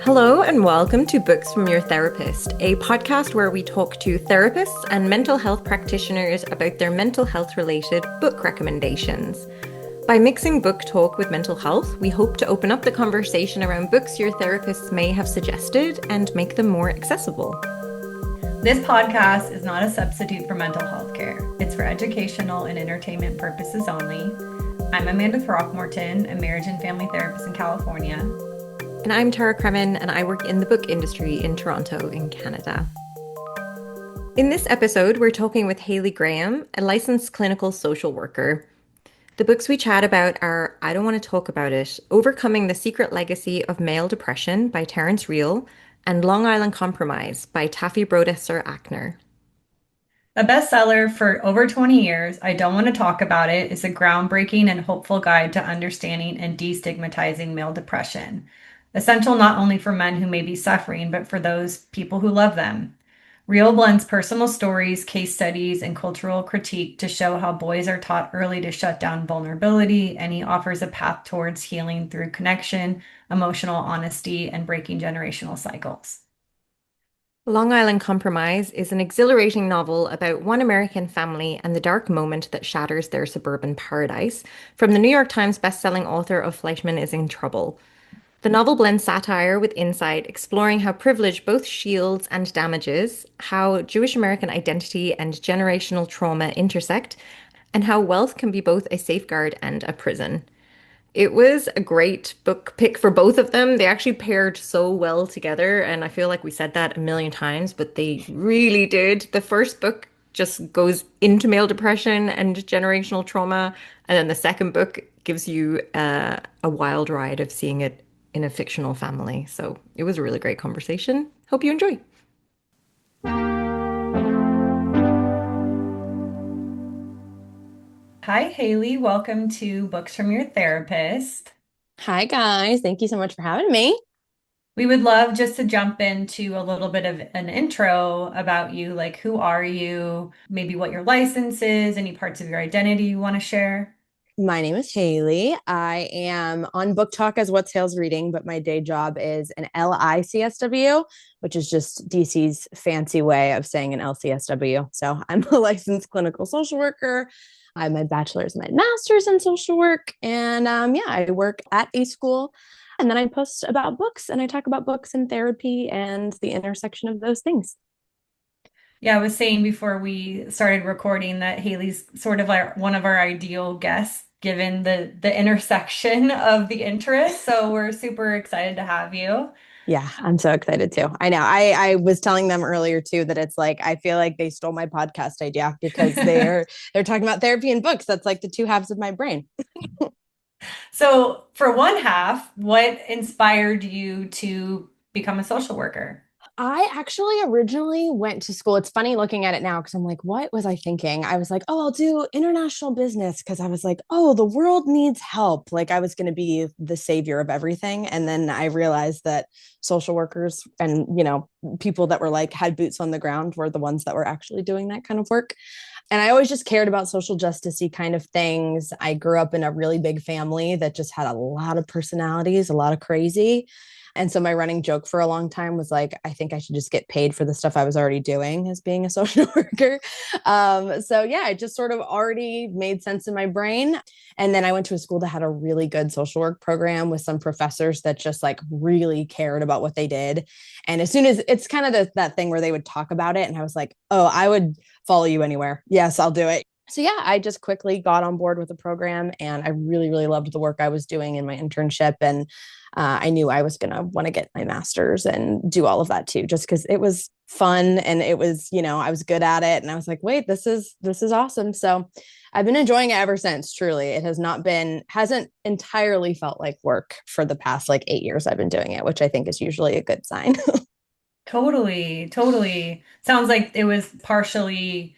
Hello and welcome to Books from Your Therapist, a podcast where we talk to therapists and mental health practitioners about their mental health related book recommendations. By mixing book talk with mental health, we hope to open up the conversation around books your therapists may have suggested and make them more accessible. This podcast is not a substitute for mental health care. It's for educational and entertainment purposes only. I'm Amanda Throckmorton, a marriage and family therapist in California. And I'm Tara Kremen, and I work in the book industry in Toronto, in Canada. In this episode, we're talking with Hayley Graham, a licensed clinical social worker. The books we chat about are I Don't Want to Talk About It, Overcoming the Secret Legacy of Male Depression by Terence Real, and Long Island Compromise by Taffy Brodesser-Akner. A bestseller for over 20 years, I Don't Want to Talk About It is a groundbreaking and hopeful guide to understanding and destigmatizing male depression. Essential not only for men who may be suffering, but for those people who love them. Real blends personal stories, case studies, and cultural critique to show how boys are taught early to shut down vulnerability, and he offers a path towards healing through connection, emotional honesty, and breaking generational cycles. Long Island Compromise is an exhilarating novel about one American family and the dark moment that shatters their suburban paradise, from the New York Times bestselling author of Fleishman Is In Trouble. The novel blends satire with insight, exploring how privilege both shields and damages, how Jewish American identity and generational trauma intersect, and how wealth can be both a safeguard and a prison. It was a great book pick for both of them. They actually paired so well together, and I feel like we said that a million times, but they really did. The first book just goes into male depression and generational trauma, and then the second book gives you a wild ride of seeing it in a fictional family. So it was a really great conversation. Hope you enjoy. Hi, Haley. Welcome to Books from Your Therapist. Hi, guys. Thank you so much for having me. We would love just to jump into a little bit of an intro about you, like who are you, maybe what your license is, any parts of your identity you want to share. My name is Haley. I am on Book Talk as What Sales Reading, but my day job is an LICSW, which is just DC's fancy way of saying an LCSW. So I'm a licensed clinical social worker. I have my bachelor's and my master's in social work. And I work at a school. And then I post about books and I talk about books and therapy and the intersection of those things. Yeah, I was saying before we started recording that Haley's sort of like one of our ideal guests, given the intersection of the interests. So we're super excited to have you. Yeah, I'm so excited too. I know. I was telling them earlier too that it's like I feel like they stole my podcast idea because they're talking about therapy and books. That's like the two halves of my brain. So for one half, what inspired you to become a social worker? I actually originally went to school. It's funny looking at it now because I'm like, what was I thinking? I was like, oh, I'll do international business because I was like, oh, the world needs help. Like I was going to be the savior of everything. And then I realized that social workers and, people that were like had boots on the ground were the ones that were actually doing that kind of work. And I always just cared about social justicey kind of things. I grew up in a really big family that just had a lot of personalities, a lot of crazy. And so my running joke for a long time was like, I think I should just get paid for the stuff I was already doing as being a social worker. It just sort of already made sense in my brain. And then I went to a school that had a really good social work program with some professors that just like really cared about what they did. And as soon as it's kind of that thing where they would talk about it, and I was like, oh, I would follow you anywhere. Yes, I'll do it. So I just quickly got on board with the program and I really, really loved the work I was doing in my internship. And I knew I was going to want to get my master's and do all of that too, just because it was fun and it was, I was good at it. And I was like, wait, this is awesome. So I've been enjoying it ever since. Truly. It hasn't entirely felt like work for the past like 8 years I've been doing it, which I think is usually a good sign. Totally, totally. Sounds like it was partially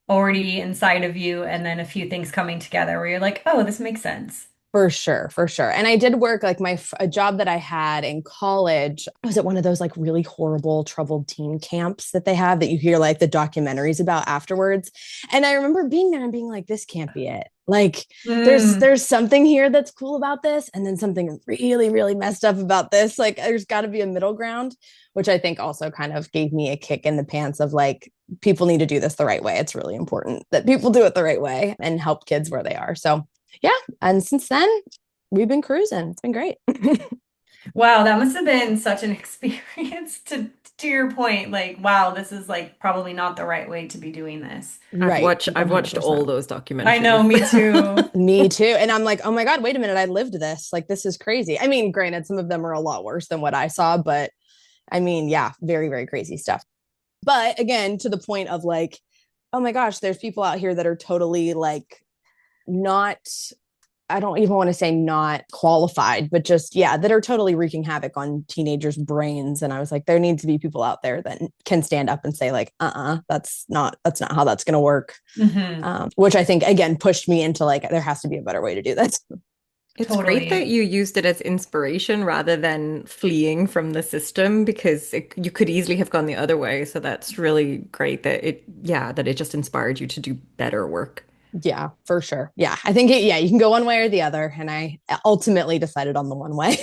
already inside of you and then a few things coming together where you're like, oh, this makes sense. For sure, for sure. And I did work like a job that I had in college. I was at one of those like really horrible troubled teen camps that they have that you hear like the documentaries about afterwards. And I remember being there and being like, this can't be it. Like Mm. there's something here that's cool about this, and then something really, really messed up about this. Like there's got to be a middle ground, which I think also kind of gave me a kick in the pants of like, people need to do this the right way. It's really important that people do it the right way and help kids where they are. So yeah. And since then, we've been cruising. It's been great. Wow, that must have been such an experience to your point. Like, wow, this is like probably not the right way to be doing this. Right. I've watched 100%. all those I know, documentaries. me too. Me too. And I'm like, oh my God, wait a minute. I lived this. Like, this is crazy. I mean, granted, some of them are a lot worse than what I saw, but I mean, yeah, very, very crazy stuff. But again, to the point of like, oh my gosh, there's people out here that are totally like not, I don't even want to say not qualified, but just, yeah, that are totally wreaking havoc on teenagers' brains. And I was like, there needs to be people out there that can stand up and say like, that's not how that's going to work. Hmm. Which I think, again, pushed me into like, there has to be a better way to do this. It's great that Totally. you used it as inspiration rather than fleeing from the system because you could easily have gone the other way. So that's really great that that it just inspired you to do better work. Yeah, for sure. Yeah. I think yeah, you can go one way or the other. And I ultimately decided on the one way.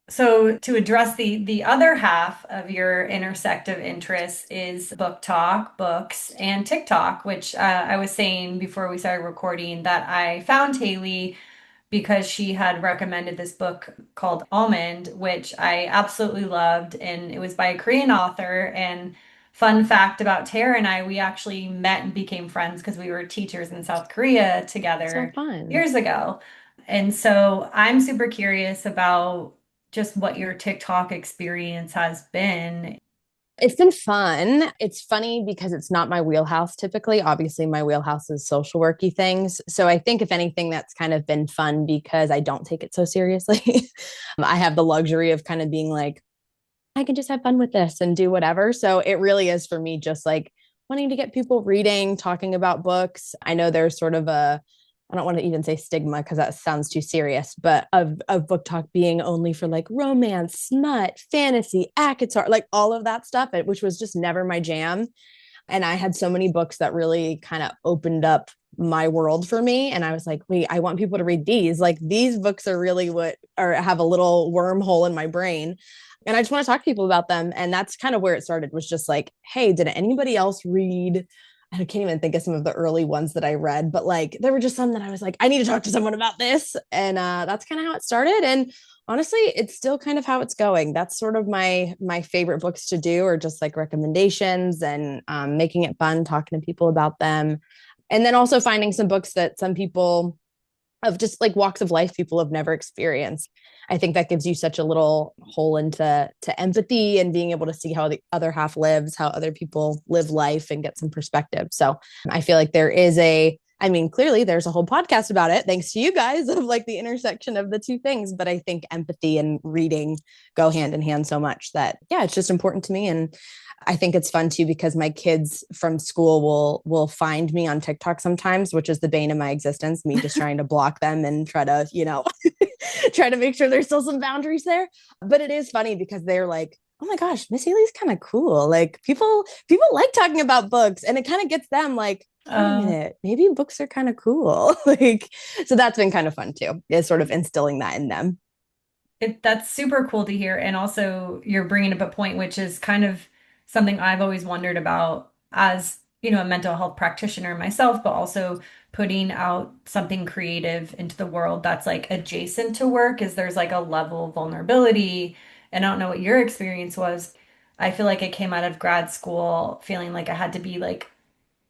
So to address the other half of your intersect of interests is book talk, books, and TikTok, which I was saying before we started recording that I found Haley because she had recommended this book called Almond, which I absolutely loved. And it was by a Korean author. And fun fact about Tara and I, we actually met and became friends because we were teachers in South Korea So together fun. years ago. And so I'm super curious about just what your TikTok experience has been. It's been fun. It's funny because it's not my wheelhouse typically. Obviously, my wheelhouse is social worky things. So I think if anything, that's kind of been fun because I don't take it so seriously. I have the luxury of kind of being like, I can just have fun with this and do whatever. So it really is for me just like wanting to get people reading, talking about books. I know there's sort of I don't want to even say stigma because that sounds too serious, but of book talk being only for like romance, smut, fantasy, ACOTAR, like all of that stuff, which was just never my jam. And I had so many books that really kind of opened up my world for me. And I was like, wait, I want people to read these. Like these books are really what, or have a little wormhole in my brain. And I just want to talk to people about them. And that's kind of where it started, was just like, hey, did anybody else read? I can't even think of some of the early ones that I read, but like there were just some that I was like, I need to talk to someone about this. And that's kind of how it started. And honestly, it's still kind of how it's going. That's sort of my favorite books to do, or just like recommendations and making it fun, talking to people about them. And then also finding some books that some people of just like walks of life people have never experienced. I think that gives you such a little hole into empathy and being able to see how the other half lives, how other people live life, and get some perspective. So I feel like there is I mean, clearly there's a whole podcast about it, thanks to you guys, of like the intersection of the two things. But I think empathy and reading go hand in hand so much that, yeah, it's just important to me. And I think it's fun too because my kids from school will find me on TikTok sometimes, which is the bane of my existence, me just trying to block them and try to, try to make sure there's still some boundaries there. But it is funny because they're like, oh my gosh, Miss Haley's kind of cool. Like people like talking about books, and it kind of gets them like, wait a Uh, minute, maybe books are kind of cool. Like, so that's been kind of fun too, is sort of instilling that in them. that's super cool to hear. And also, you're bringing up a point, which is kind of something I've always wondered about as, a mental health practitioner myself, but also putting out something creative into the world that's like adjacent to work, is there's like a level of vulnerability. And I don't know what your experience was. I feel like I came out of grad school feeling like I had to be like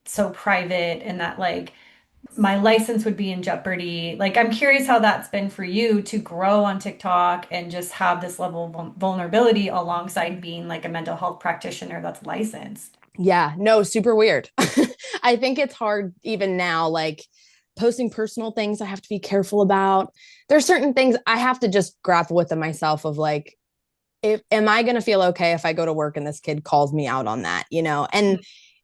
so private and that like my license would be in jeopardy. Like, I'm curious how that's been for you to grow on TikTok and just have this level of vulnerability alongside being like a mental health practitioner that's licensed. Yeah, no, super weird. I think it's hard even now, like posting personal things I have to be careful about. There's certain things I have to just grapple with them myself of like, if am I going to feel okay if I go to work and this kid calls me out on that, And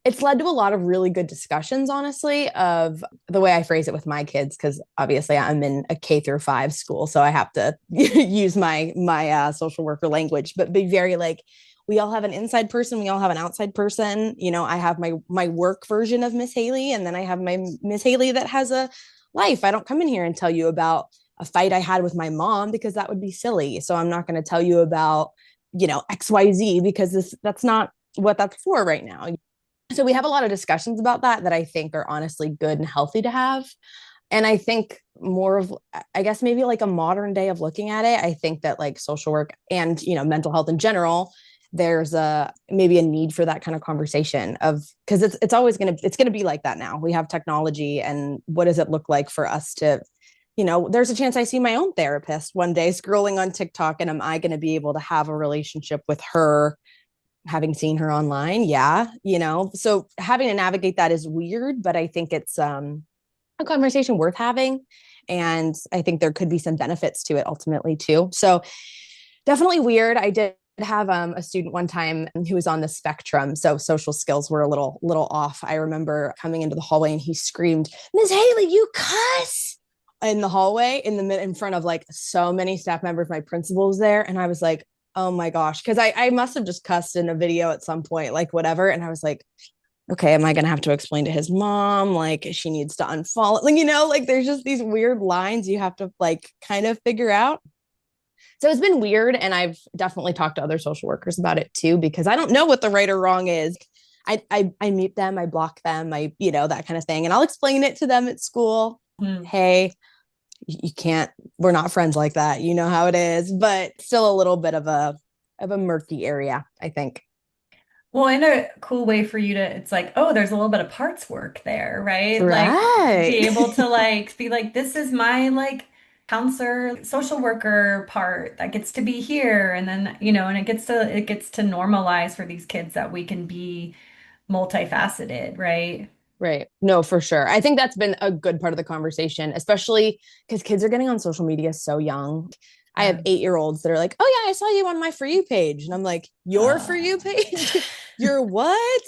It's led to a lot of really good discussions, honestly, of the way I phrase it with my kids, because obviously I'm in a K-5 school, so I have to use my social worker language, but be very like, we all have an inside person, we all have an outside person. I have my work version of Miss Haley, and then I have my Miss Haley that has a life. I don't come in here and tell you about a fight I had with my mom because that would be silly. So I'm not going to tell you about XYZ because that's not what that's for right now. So we have a lot of discussions about that I think are honestly good and healthy to have. And I think more of, I guess, maybe like a modern day of looking at it, I think that like social work and mental health in general, there's maybe a need for that kind of conversation of, because it's always gonna be like that now. We have technology, and what does it look like for us to, there's a chance I see my own therapist one day scrolling on TikTok, and am I going to be able to have a relationship with her having seen her online? Yeah. So having to navigate that is weird, but I think it's a conversation worth having. And I think there could be some benefits to it ultimately too. So definitely weird. I did have a student one time who was on the spectrum, so social skills were a little off. I remember coming into the hallway and he screamed, "Ms. Haley, you cuss!" in the hallway in front of like so many staff members. My principal was there, and I was like, oh my gosh, because I must have just cussed in a video at some point, like whatever. And I was like, okay, am I going to have to explain to his mom, like she needs to unfollow? Like, like there's just these weird lines you have to like kind of figure out. So it's been weird. And I've definitely talked to other social workers about it too, because I don't know what the right or wrong is. I meet them, I block them, that kind of thing. And I'll explain it to them at school. Hey, you can't, we're not friends like that. You know how it is, but still a little bit of a murky area, I think. Well, in a cool way for you to, it's like, oh, there's a little bit of parts work there, right? Like Right. be able to like be like, this is my like counselor, social worker part that gets to be here. And then, and it gets to normalize for these kids that we can be multifaceted, right? Right. No, for sure. I think that's been a good part of the conversation, especially because kids are getting on social media so young. I have Yeah. 8-year-olds that are like, oh, yeah, I saw you on my For You page. And I'm like, your For You page? Your what?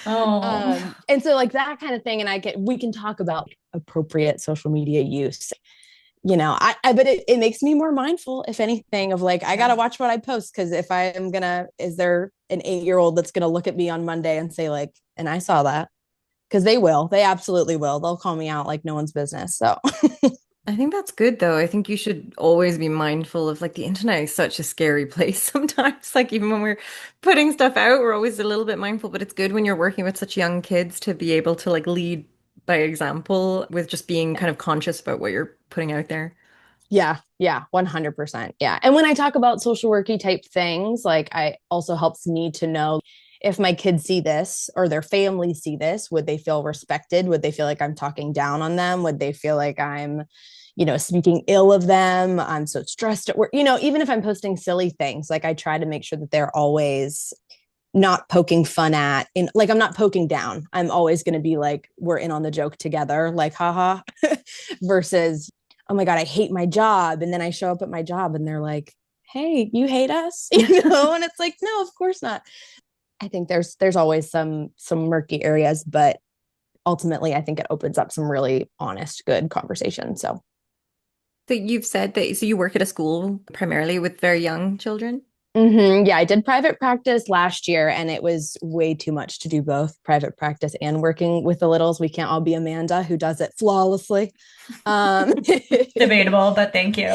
Oh. And so, like, that kind of thing. And we can talk about appropriate social media use. But it makes me more mindful, if anything, of like, I got to Yeah. watch what I post. Because if I am is there an 8-year-old that's going to look at me on Monday and say, like, and I saw that? Because they absolutely will. They'll call me out like no one's business. So I think that's good though. I think you should always be mindful of like the internet is such a scary place sometimes. Like even when we're putting stuff out, we're always a little bit mindful, but it's good when you're working with such young kids to be able to like lead by example with just being kind of conscious about what you're putting out there. yeah, 100%. Yeah. And when I talk about social worky type things, like I also helps me to know if my kids see this or their family see this, would they feel respected? Would they feel like I'm talking down on them? Would they feel like I'm, speaking ill of them? I'm so stressed at work. Even if I'm posting silly things, like I try to make sure that they're always not poking fun at like I'm not poking down. I'm always going to be like, we're in on the joke together, like haha, versus, oh my God, I hate my job. And then I show up at my job and they're like, hey, you hate us? And it's like, no, of course not. I think there's always some murky areas, but ultimately I think it opens up some really honest, good conversation. So So you've said that so you work at a school primarily with very young children? yeah, I did private practice last year, and it was way too much to do both private practice and working with the littles. We can't all be Amanda, who does it flawlessly. Debatable, but thank you.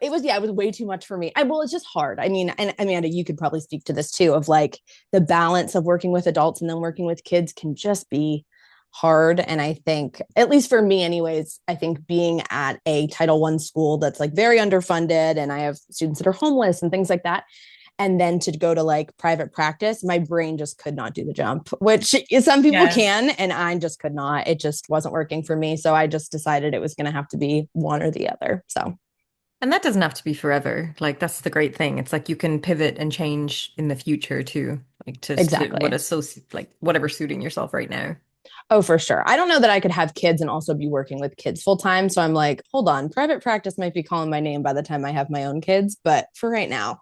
It was way too much for me. Well, it's just hard. I mean, and Amanda, you could probably speak to this too, of like the balance of working with adults and then working with kids can just be hard. And I think, at least for me anyways, I think being at a Title I school that's like very underfunded, and I have students that are homeless and things like that, and then to go to like private practice, my brain just could not do the jump, which some people Yes. can, and I just could not. It just wasn't working for me. So I just decided it was going to have to be one or the other. So And that doesn't have to be forever. Like that's the great thing. It's like you can pivot and change in the future too, like to what exactly. is so like whatever suiting yourself right now. Oh, for sure. I don't know that I could have kids and also be working with kids full time. So I'm like, hold on, private practice might be calling my name by the time I have my own kids. But for right now,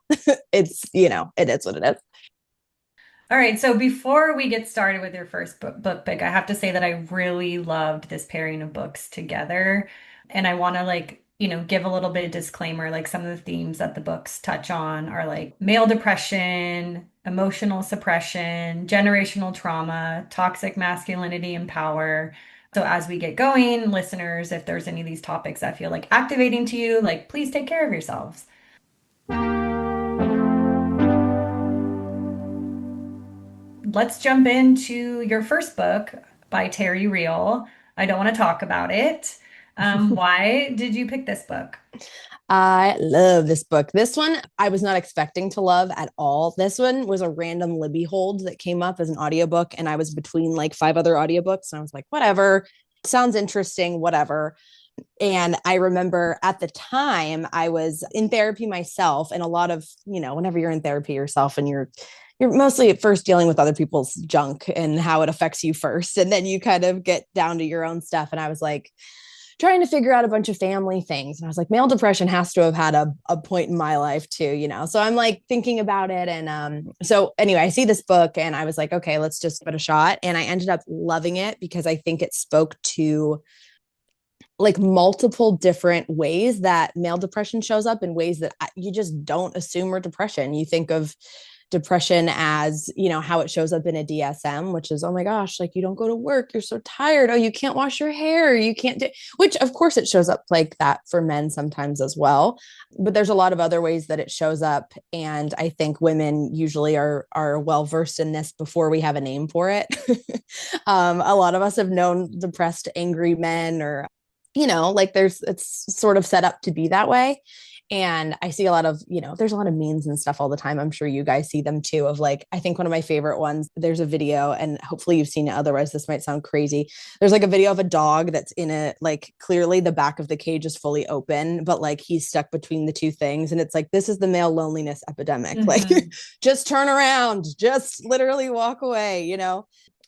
it's, it is what it is. All right, so before we get started with your first book pick, I have to say that I really loved this pairing of books together. And I want to give a little bit of disclaimer, like some of the themes that the books touch on are like male depression, emotional suppression, generational trauma, toxic masculinity and power. So as we get going, listeners, if there's any of these topics that feel like activating to you, like please take care of yourselves. Let's jump into your first book by Terry Real. I don't want to talk about it. Why did you pick this book? I love this book. This one I was not expecting to love at all. This one was a random Libby hold that came up as an audiobook, and I was between like five other audiobooks, and I was like, whatever, sounds interesting, whatever. And I remember at the time I was in therapy myself, and a lot of, whenever you're in therapy yourself and you're mostly at first dealing with other people's junk and how it affects you first, and then you kind of get down to your own stuff. And I was like trying to figure out a bunch of family things. And I was like, male depression has to have had a point in my life too, So I'm like thinking about it. And so anyway, I see this book and I was like, okay, let's just give it a shot. And I ended up loving it because I think it spoke to like multiple different ways that male depression shows up in ways that you just don't assume are depression. You think of depression as, how it shows up in a DSM, which is, oh my gosh, like you don't go to work, you're so tired. Oh, you can't wash your hair. You can't do, which of course it shows up like that for men sometimes as well. But there's a lot of other ways that it shows up. And I think women usually are well versed in this before we have a name for it. A lot of us have known depressed, angry men, or like it's sort of set up to be that way. And I see a lot of, there's a lot of memes and stuff all the time. I'm sure you guys see them too, of like, I think one of my favorite ones, there's a video, and hopefully you've seen it. Otherwise, this might sound crazy. There's like a video of a dog that's in a, like, clearly the back of the cage is fully open, but like he's stuck between the two things. And it's like, this is the male loneliness epidemic. Like, just turn around, just literally walk away.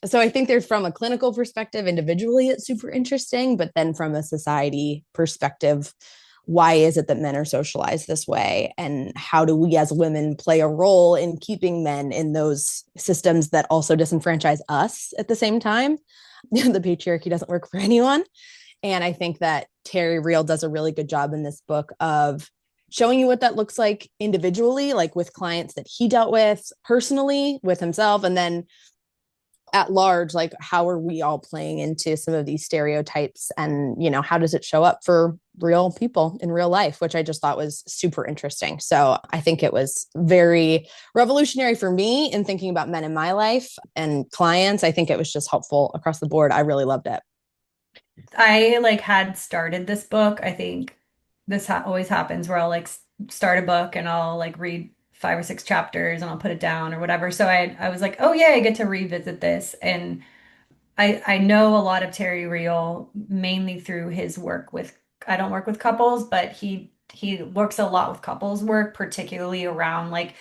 So I think there's, from a clinical perspective, individually, it's super interesting, but then from a society perspective, why is it that men are socialized this way? And how do we as women play a role in keeping men in those systems that also disenfranchise us at the same time? The patriarchy doesn't work for anyone. And I think that Terry Real does a really good job in this book of showing you what that looks like individually, like with clients that he dealt with personally with himself, and then at large, like how are we all playing into some of these stereotypes, and how does it show up for real people in real life, which I just thought was super interesting. So I think it was very revolutionary for me in thinking about men in my life and clients. I think it was just helpful across the board. I really loved it. I like had started this book. I think this always happens where I'll like start a book and I'll like read 5 or 6 chapters and I'll put it down or whatever. So I was like, oh yeah, I get to revisit this. And I know a lot of Terry Real mainly through his work with, I don't work with couples, but he works a lot with couples work, particularly around like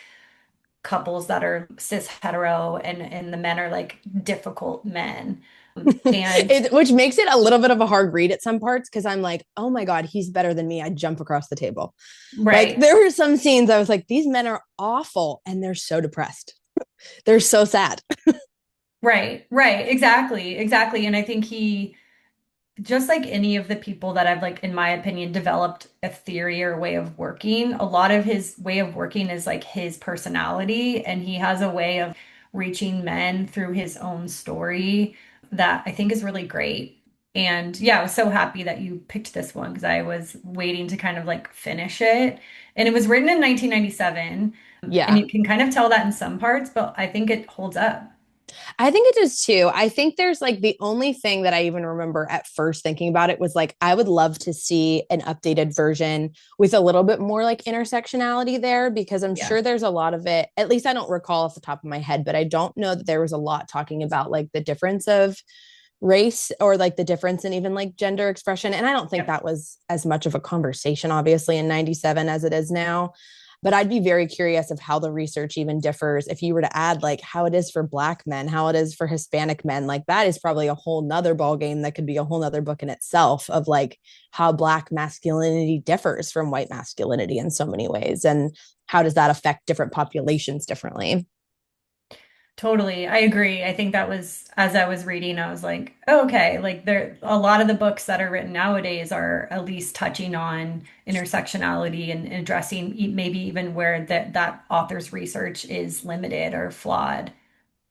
couples that are cis hetero and the men are like difficult men. And Which makes it a little bit of a hard read at some parts, because I'm like, oh my God, he's better than me. I'd jump across the table. Like, right. there were some scenes I was like, these men are awful and they're so depressed. They're so sad. Right. Exactly. And I think he, just like any of the people that I've like, in my opinion, developed a theory or way of working, a lot of his way of working is like his personality, and he has a way of reaching men through his own story that I think is really great. And yeah, I was so happy that you picked this one because I was waiting to kind of like finish it. And it was written in 1997, and Yeah. you can kind of tell that in some parts, but I think it holds up. I think it does too. I think there's like the only thing that I even remember at first thinking about it was like, I would love to see an updated version with a little bit more like intersectionality there, because I'm Yeah. sure there's a lot of it. At least I don't recall off the top of my head, but I don't know that there was a lot talking about like the difference of race, or like the difference in even like gender expression. And I don't think Yep. that was as much of a conversation, obviously, in 97 as it is now. But I'd be very curious of how the research even differs if you were to add like how it is for Black men, how it is for Hispanic men. Like, that is probably a whole nother ball game that could be a whole nother book in itself, of like how Black masculinity differs from white masculinity in so many ways, and how does that affect different populations differently. Totally. I agree. I think that was, as I was reading, I was like, oh, okay, like there, a lot of the books that are written nowadays are at least touching on intersectionality and addressing maybe even where that author's research is limited or flawed.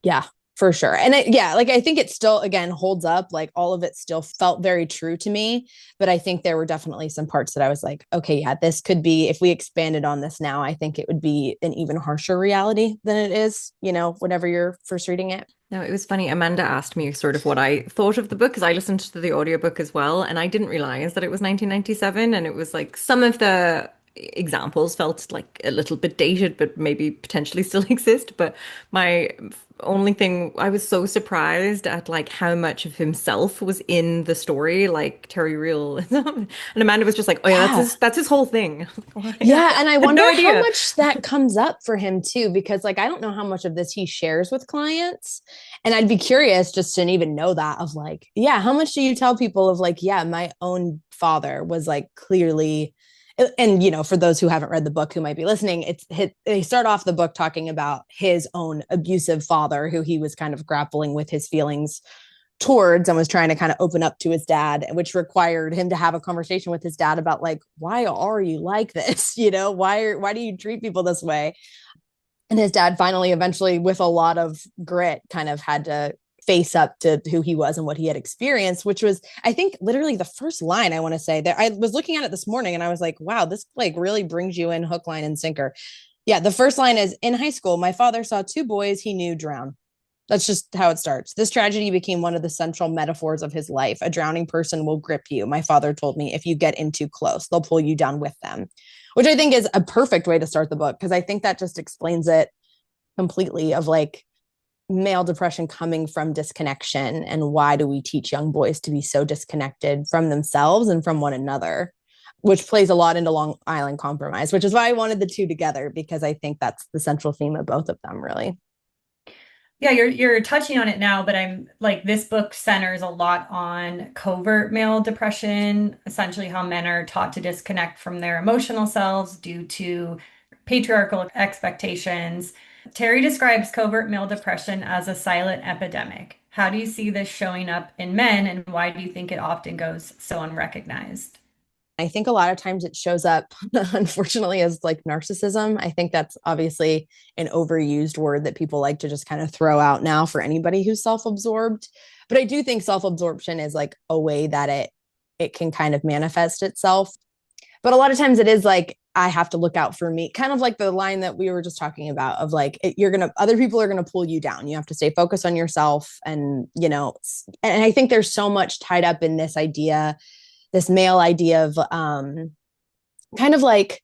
Yeah, for sure. And yeah, like I think it still, again, holds up. Like all of it still felt very true to me. But I think there were definitely some parts that I was like, okay, yeah, this could be, if we expanded on this now, I think it would be an even harsher reality than it is, whenever you're first reading it. No, it was funny. Amanda asked me sort of what I thought of the book because I listened to the audiobook as well, and I didn't realize that it was 1997. And it was like some of the examples felt like a little bit dated, but maybe potentially still exist. But my only thing, I was so surprised at like how much of himself was in the story, like Terry Real. And Amanda was just like, "Oh yeah, Yeah. that's his whole thing." I Yeah. And I had wonder no how idea. much that comes up for him too, because like I don't know how much of this he shares with clients. And I'd be curious just to even know that of like, yeah, how much do you tell people of like, yeah, my own father was like clearly, and for those who haven't read the book who might be listening, they start off the book talking about his own abusive father who he was kind of grappling with his feelings towards and was trying to kind of open up to his dad, which required him to have a conversation with his dad about like, why are you like this? Why do you treat people this way? And his dad finally, eventually, with a lot of grit, kind of had to face up to who he was and what he had experienced, which was, I think, literally the first line I want to say that I was looking at it this morning and I was like, wow, this like really brings you in hook, line, and sinker. Yeah, the first line is in high school, my father saw two boys he knew drown. That's just how it starts. This tragedy became one of the central metaphors of his life. A drowning person will grip you. My father told me if you get in too close, they'll pull you down with them, which I think is a perfect way to start the book because I think that just explains it completely of like male depression coming from disconnection and why do we teach young boys to be so disconnected from themselves and from one another, which plays a lot into Long Island Compromise, which is why I wanted the two together because I think that's the central theme of both of them, really. Yeah, you're touching on it now, but I'm like this book centers a lot on covert male depression, essentially how men are taught to disconnect from their emotional selves due to patriarchal expectations. Terry describes covert male depression as a silent epidemic. How do you see this showing up in men, and why do you think it often goes so unrecognized? I think a lot of times it shows up, unfortunately, as like narcissism. I think that's obviously an overused word that people like to just kind of throw out now for anybody who's self-absorbed. But I do think self-absorption is like a way that it can kind of manifest itself. But a lot of times it is like I have to look out for me, kind of like the line that we were just talking about of like other people are gonna pull you down. You have to stay focused on yourself, and I think there's so much tied up in this male idea of kind of like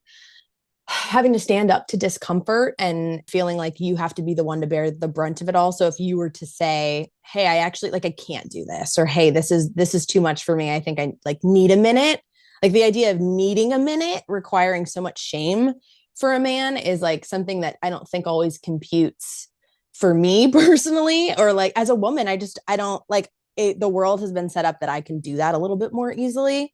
having to stand up to discomfort and feeling like you have to be the one to bear the brunt of it all. So if you were to say, "Hey, I actually like I can't do this," or "Hey, this is too much for me. I think I like need a minute." Like the idea of needing a minute requiring so much shame for a man is like something that I don't think always computes for me personally, or like as a woman, I don't like it, the world has been set up that I can do that a little bit more easily.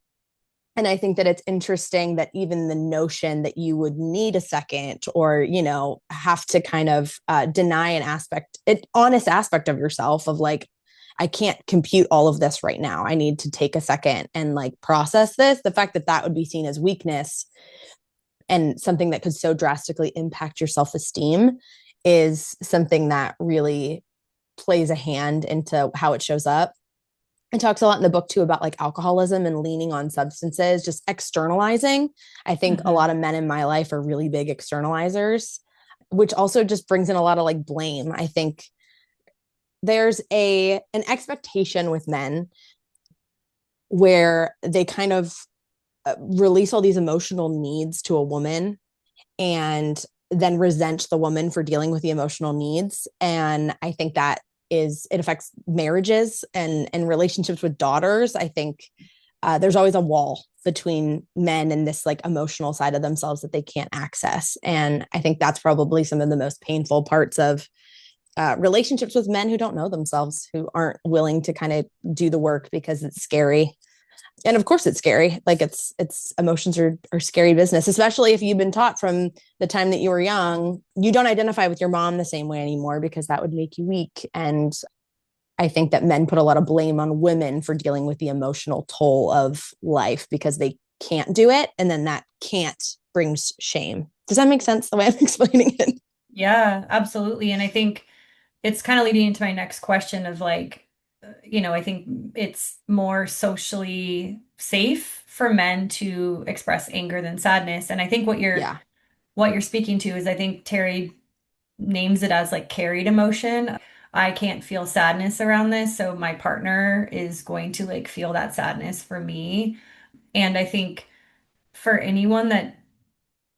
And I think that it's interesting that even the notion that you would need a second or, have to kind of deny honest aspect of yourself of like, I can't compute all of this right now. I need to take a second and like process this. The fact that that would be seen as weakness and something that could so drastically impact your self esteem is something that really plays a hand into how it shows up. It talks a lot in the book too about like alcoholism and leaning on substances, just externalizing. I think a Mhm. lot of men in my life are really big externalizers, which also just brings in a lot of like blame. I think there's an expectation with men where they kind of release all these emotional needs to a woman and then resent the woman for dealing with the emotional needs. And I think that it affects marriages and relationships with daughters. I think there's always a wall between men and this like emotional side of themselves that they can't access. And I think that's probably some of the most painful parts of relationships with men who don't know themselves, who aren't willing to kind of do the work because it's scary. And of course it's scary. Like it's emotions are scary business, especially if you've been taught from the time that you were young, you don't identify with your mom the same way anymore because that would make you weak. And I think that men put a lot of blame on women for dealing with the emotional toll of life because they can't do it. And then that can't brings shame. Does that make sense the way I'm explaining it? Yeah, absolutely. And I think it's kind of leading into my next question of like, I think it's more socially safe for men to express anger than sadness. And I think Yeah. what you're speaking to is I think Terry names it as like carried emotion. I can't feel sadness around this, so my partner is going to like feel that sadness for me. And I think for anyone that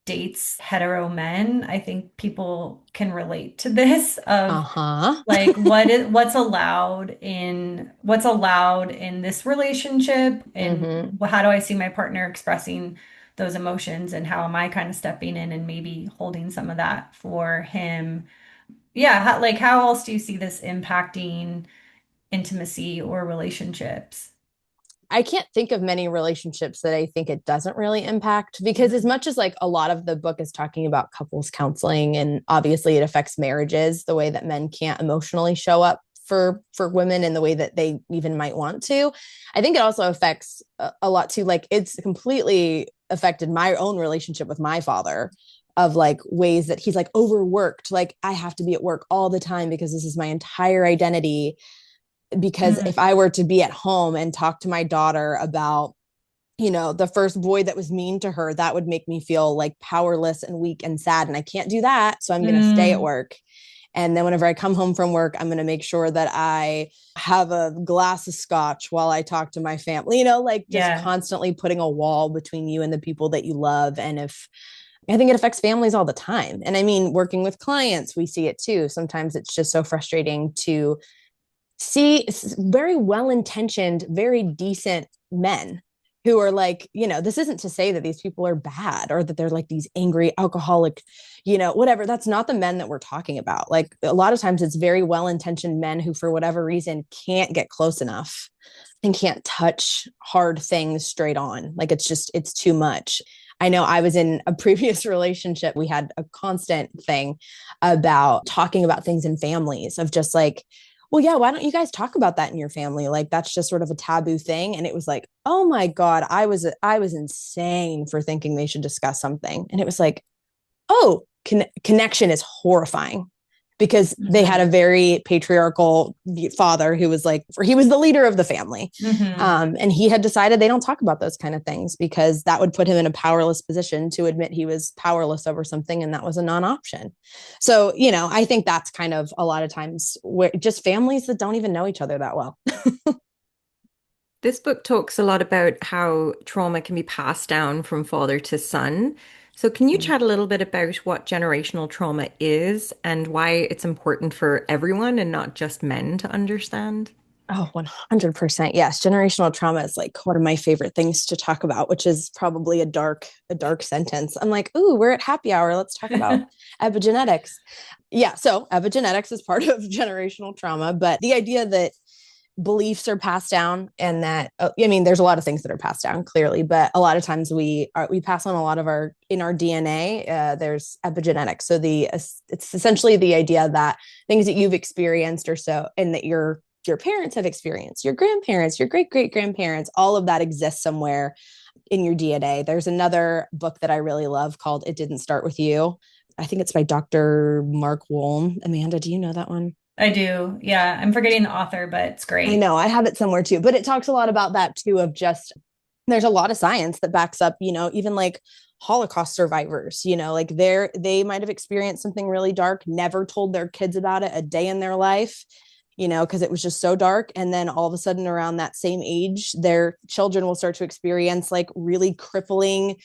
dates hetero men, I think people can relate to this of Uh-huh. like what's allowed in this relationship and Mm-hmm. how do I see my partner expressing those emotions and how am I kind of stepping in and maybe holding some of that for him. Yeah, like how else do you see this impacting intimacy or relationships? I can't think of many relationships that I think it doesn't really impact because as Mhm. much as like a lot of the book is talking about couples counseling and obviously it affects marriages the way that men can't emotionally show up for women in the way that they even might want to. I think it also affects a lot too, like it's completely affected my own relationship with my father of like ways that he's like overworked, like I have to be at work all the time because this is my entire identity. Because if I were to be at home and talk to my daughter about, the first boy that was mean to her, that would make me feel like powerless and weak and sad. And I can't do that. So I'm going to stay at Mm, work. And then whenever I come home from work, I'm going to make sure that I have a glass of scotch while I talk to my family, like just yeah. constantly putting a wall between you and the people that you love. And if I think it affects families all the time. And I mean, working with clients, we see it too. Sometimes it's just so frustrating to see very well intentioned, very decent men who are like, this isn't to say that these people are bad or that they're like these angry alcoholic, whatever. That's not the men that we're talking about. Like a lot of times it's very well intentioned men who, for whatever reason, can't get close enough and can't touch hard things straight on. Like it's too much. I know I was in a previous relationship. We had a constant thing about talking about things in families of just like, well, yeah, why don't you guys talk about that in your family? Like that's just sort of a taboo thing. And it was like, oh my God, I was insane for thinking they should discuss something. And it was like, oh, connection is horrifying because they had a Hmm. very patriarchal father who was like, he was the leader of the family. Hmm. And he had decided they don't talk about those kind of things because that would put him in a powerless position to admit he was powerless over something. And that was a non-option. So, I think that's kind of a lot of times where just families that don't even know each other that well. This book talks a lot about how trauma can be passed down from father to son. So, can you chat a little bit about what generational trauma is and why it's important for everyone and not just men to understand? Oh, 100%. Yes. Generational trauma is like one of my favorite things to talk about, which is probably a dark sentence. I'm like, ooh, we're at happy hour. Let's talk about epigenetics. Yeah. So epigenetics is part of generational trauma, but the idea that beliefs are passed down and that, I mean, there's a lot of things that are passed down clearly, but a lot of times we pass on a lot of in our DNA, there's epigenetics. So it's essentially the idea that things that you've experienced or so, and that your parents have experienced, your grandparents, your great great grandparents, all of that exists somewhere in your DNA. There's another book that I really love called It Didn't Start With You. I think it's by Dr. Mark Wolm. Amanda, do you know that one? I do. Yeah, I'm forgetting the author, but it's I great. know I have it somewhere too, but it talks a lot about that too, of just there's a lot of science that backs up, even like Holocaust survivors, like they might have experienced something really dark, never told their kids about it a day in their life, because it was just so dark. And then all of a sudden around that same age, their children will start to experience like really crippling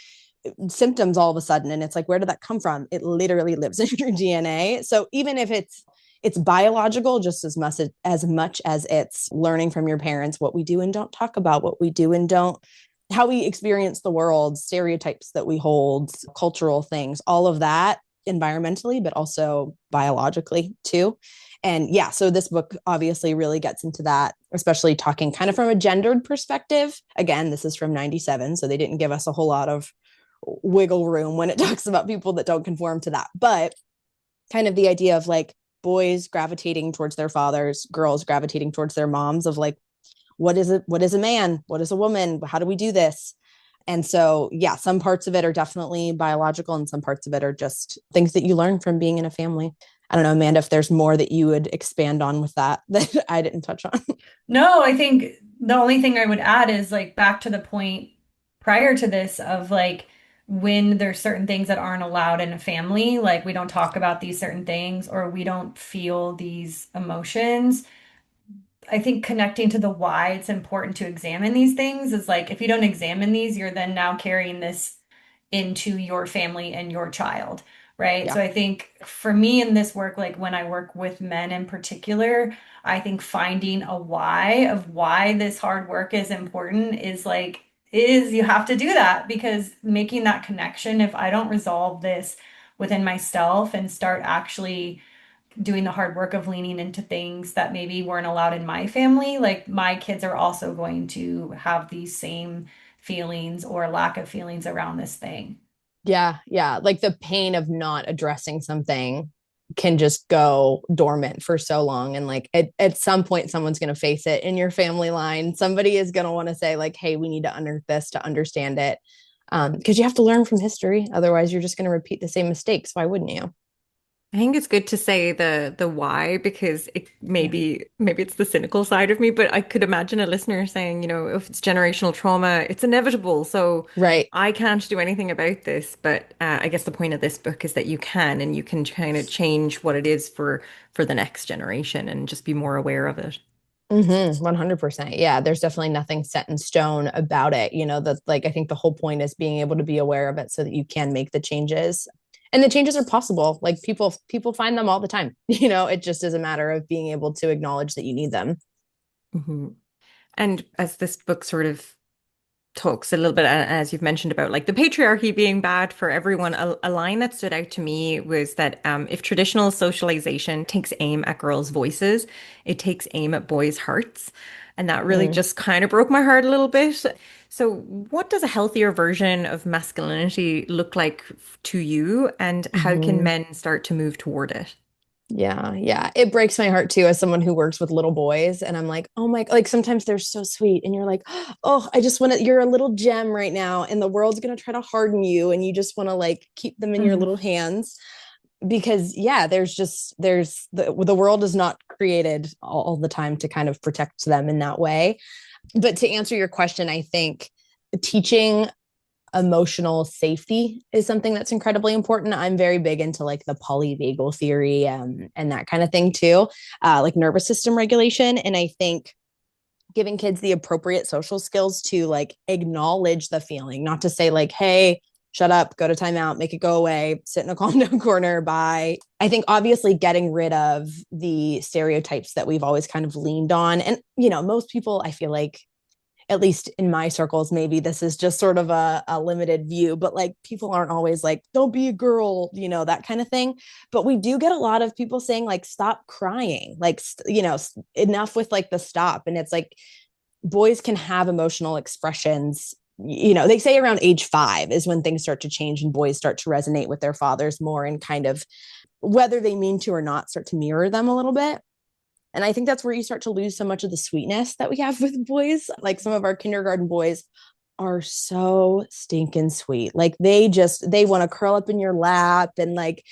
symptoms all of a sudden. And it's like, where did that come from? It literally lives in your DNA. So even if it's biological just as much as it's learning from your parents what we do and don't talk about, what we do and don't, how we experience the world, stereotypes that we hold, cultural things, all of that environmentally, but also biologically too. And yeah, so this book obviously really gets into that, especially talking kind of from a gendered perspective. Again, this is from 97, so they didn't give us a whole lot of wiggle room when it talks about people that don't conform to that. But kind of the idea of like boys gravitating towards their fathers, girls gravitating towards their moms, of like, what is a man? What is a woman? How do we do this? And so, yeah, some parts of it are definitely biological and some parts of it are just things that you learn from being in a family. I don't know, Amanda, if there's more that you would expand on with that that I didn't touch on. No, I think the only thing I would add is like back to the point prior to this of like when there's certain things that aren't allowed in a family, like we don't talk about these certain things or we don't feel these emotions. I think connecting to the why it's important to examine these things is like if you don't examine these, you're then now carrying this into your family and your child, right? Yeah. So I think for me in this work, like when I work with men in particular, I think finding a why of why this hard work is important is like, is you have to do that because making that connection, if I don't resolve this within myself and start actually doing the hard work of leaning into things that maybe weren't allowed in my family, like my kids are also going to have these same feelings or lack of feelings around this thing. Yeah. Yeah. Like the pain of not addressing something can just go dormant for so long. And like at some point, someone's going to face it in your family line. Somebody is going to want to say, like, hey, we need to unearth this to understand it. Because you have to learn from history. Otherwise, you're just going to repeat the same mistakes. Why wouldn't you? I think it's good to say the why because it Yeah. maybe it's the cynical side of me, but I could imagine a listener saying, you know, if it's generational trauma, it's inevitable. So Right. I can't do anything about this. But I guess the point of this book is that you can, and you can kind of change what it is for the next generation and just be more aware of it. 100%. Yeah, there's definitely nothing set in stone about it. You know, that like I think the whole point is being able to be aware of it so that you can make the changes. And the changes are possible. Like people find them all the time. You know, it just is a matter of being able to acknowledge that you need them. hmm And as this book sort of talks a little bit, as you've mentioned about like the patriarchy being bad for everyone, a line that stood out to me was that if traditional socialization takes aim at girls' voices, it takes aim at boys' hearts. And that really Mm, just kind of broke my heart a little bit. So, what does a healthier version of masculinity look like to you, and how can mhm. men start to move toward it? Yeah, yeah. It breaks my heart too as someone who works with little boys. And I'm like, oh my, like sometimes they're so sweet. And you're like, oh, I just want to, you're a little gem right now. And the world's going to try to harden you. And you just want to like keep them in your Mhm. little hands. Because yeah, there's the world is not created all the time to kind of protect them in that way. But to answer your question, I think teaching emotional safety is something that's incredibly important. I'm very big into like the polyvagal theory and that kind of thing too, like nervous system regulation. And I think giving kids the appropriate social skills to like acknowledge the feeling, not to say like, hey, shut up, go to timeout, make it go away, sit in a calm down corner, bye. I think obviously getting rid of the stereotypes that we've always kind of leaned on. And, you know, most people, I feel like, at least in my circles, maybe this is just sort of a limited view, but like people aren't always like, don't be a girl, you know, that kind of thing. But we do get a lot of people saying, like, stop crying, like, you know, enough with like the stop. And it's like, boys can have emotional expressions. You know, they say around age 5 is when things start to change and boys start to resonate with their fathers more and kind of, whether they mean to or not, start to mirror them a little bit. And I think that's where you start to lose so much of the sweetness that we have with boys. Like some of our kindergarten boys are so stinking sweet. Like they want to curl up in your lap and like,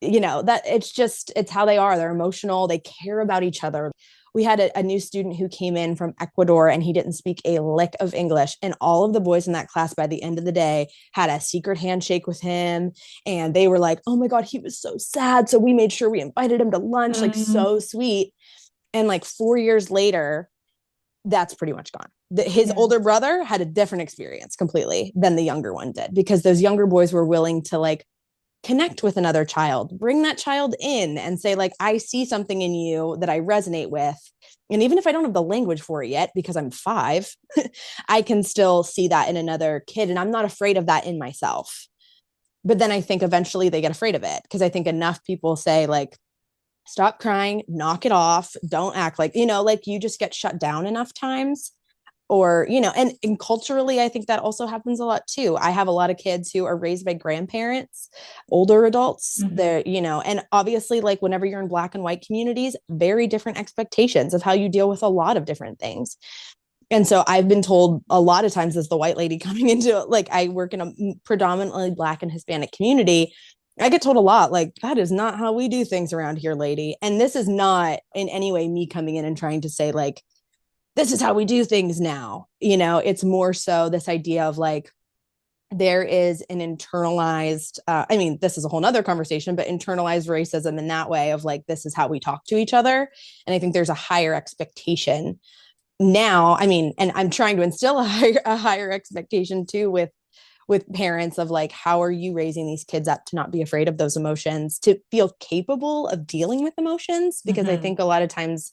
you know, that it's how they are. They're emotional. They care about each other. We had a new student who came in from Ecuador and he didn't speak a lick of English. And all of the boys in that class by the end of the day had a secret handshake with him. And they were like, oh my God, he was so sad. So we made sure we invited him to lunch, like Mhm. so sweet. And like 4 years later, that's pretty much gone. His Yeah. older brother had a different experience completely than the younger one did because those younger boys were willing to like connect with another child, bring that child in and say, like, I see something in you that I resonate with. And even if I don't have the language for it yet, because I'm 5, I can still see that in another kid. And I'm not afraid of that in myself. but then I think eventually they get afraid of it because I think enough people say like, stop crying, knock it off, don't act like, like you just get shut down enough times. Or, and culturally, I think that also happens a lot too. I have a lot of kids who are raised by grandparents, older adults. Mhm. They're, and obviously, like whenever you're in Black and white communities, very different expectations of how you deal with a lot of different things. And so I've been told a lot of times as the white lady coming into it, like I work in a predominantly Black and Hispanic community. I get told a lot, like, that is not how we do things around here, lady. And this is not in any way me coming in and trying to say, like, this is how we do things now. It's more so this idea of like, there is an internalized, I mean, this is a whole nother conversation, but internalized racism in that way of like, this is how we talk to each other. And I think there's a higher expectation now. I mean, and I'm trying to instill a higher expectation too with parents of like, how are you raising these kids up to not be afraid of those emotions, to feel capable of dealing with emotions? Because I Mhm. think a lot of times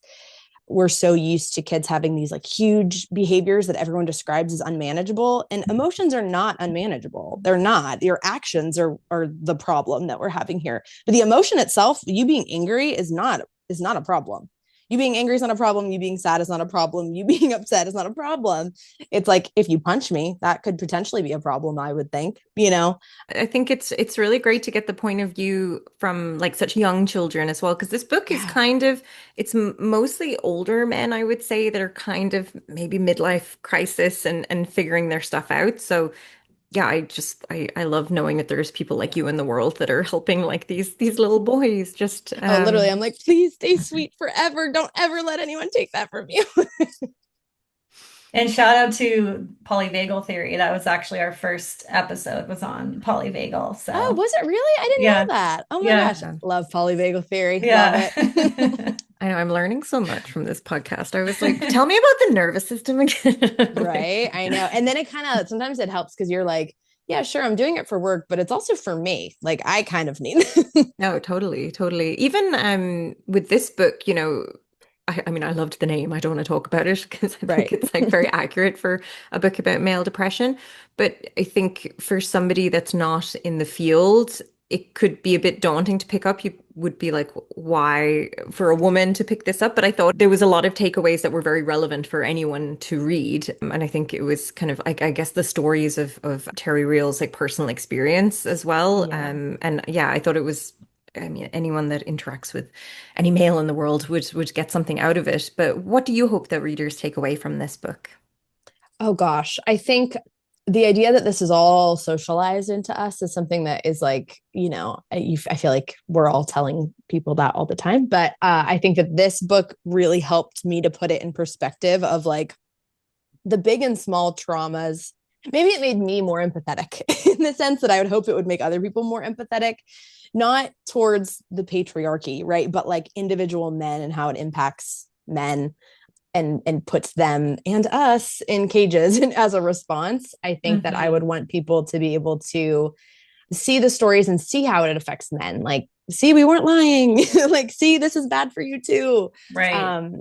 we're so used to kids having these like huge behaviors that everyone describes as unmanageable, and emotions are not unmanageable. They're not. Your actions are the problem that we're having here, but the emotion itself, you being angry, is not a problem. You being angry is not a problem. You being sad is not a problem. You being upset is not a problem. It's like, if you punch me, that could potentially be a problem, I would think. I think it's really great to get the point of view from like such young children as well, because this book is Yeah. kind of mostly older men, I would say, that are kind of maybe midlife crisis and figuring their stuff out. So yeah, I love knowing that there's people like you in the world that are helping like these little boys. Just Oh, literally, I'm like, please stay sweet forever. Don't ever let anyone take that from you. And shout out to polyvagal theory. That was actually our first episode was on polyvagal. Oh, So was it really? I didn't yeah, know that. Oh my yeah, gosh. Love polyvagal theory. Love yeah. it. I know I'm learning so much from this podcast. I was like, tell me about the nervous system again. Right. I know. And then it kind of sometimes it helps because you're like, yeah, sure, I'm doing it for work, but it's also for me. Like I kind of need. No, totally, totally. Even with this book, I mean, I loved the name. I don't want to talk about it because I think Right. it's like very accurate for a book about male depression. But I think for somebody that's not in the field, it could be a bit daunting to pick up. You would be like, why for a woman to pick this up? But I thought there was a lot of takeaways that were very relevant for anyone to read. And I think it was kind of like, I guess the stories of Terry Real's like personal experience as well. Yeah. And yeah, I thought it was, I mean, anyone that interacts with any male in the world would get something out of it. But what do you hope that readers take away from this book? Oh gosh. I think the idea that this is all socialized into us is something that is like, I feel like we're all telling people that all the time. But I think that this book really helped me to put it in perspective of like, the big and small traumas. Maybe it made me more empathetic in the sense that I would hope it would make other people more empathetic, not towards the patriarchy, right? But like individual men and how it impacts men and puts them and us in cages. And as a response, I think that I would Hmm. want people to be able to see the stories and see how it affects men. Like, see, we weren't lying. Like, see, this is bad for you too. Right.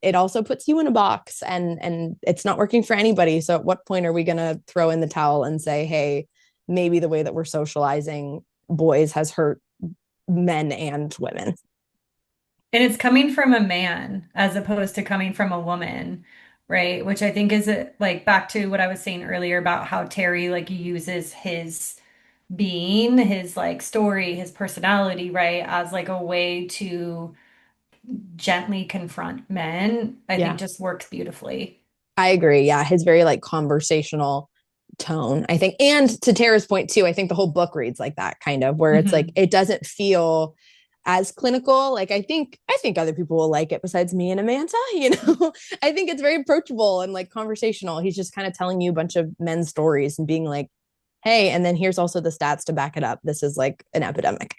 It also puts you in a box, and it's not working for anybody. So at what point are we gonna throw in the towel and say, hey, maybe the way that we're socializing boys has hurt men and women? And it's coming from a man as opposed to coming from a woman, right? Which I think is like back to what I was saying earlier about how Terry like uses his being, his like story, his personality, right, as like a way to gently confront men, I think Yeah, just works beautifully. I agree. Yeah, his very like conversational tone, I think. And to Tara's point too, I think the whole book reads like that kind of where it's like Hmm. it doesn't feel as clinical. Like I think other people will like it besides me and Amanda. I think it's very approachable and like conversational. He's just kind of telling you a bunch of men's stories and being like, hey, and then here's also the stats to back it up. This is like an epidemic.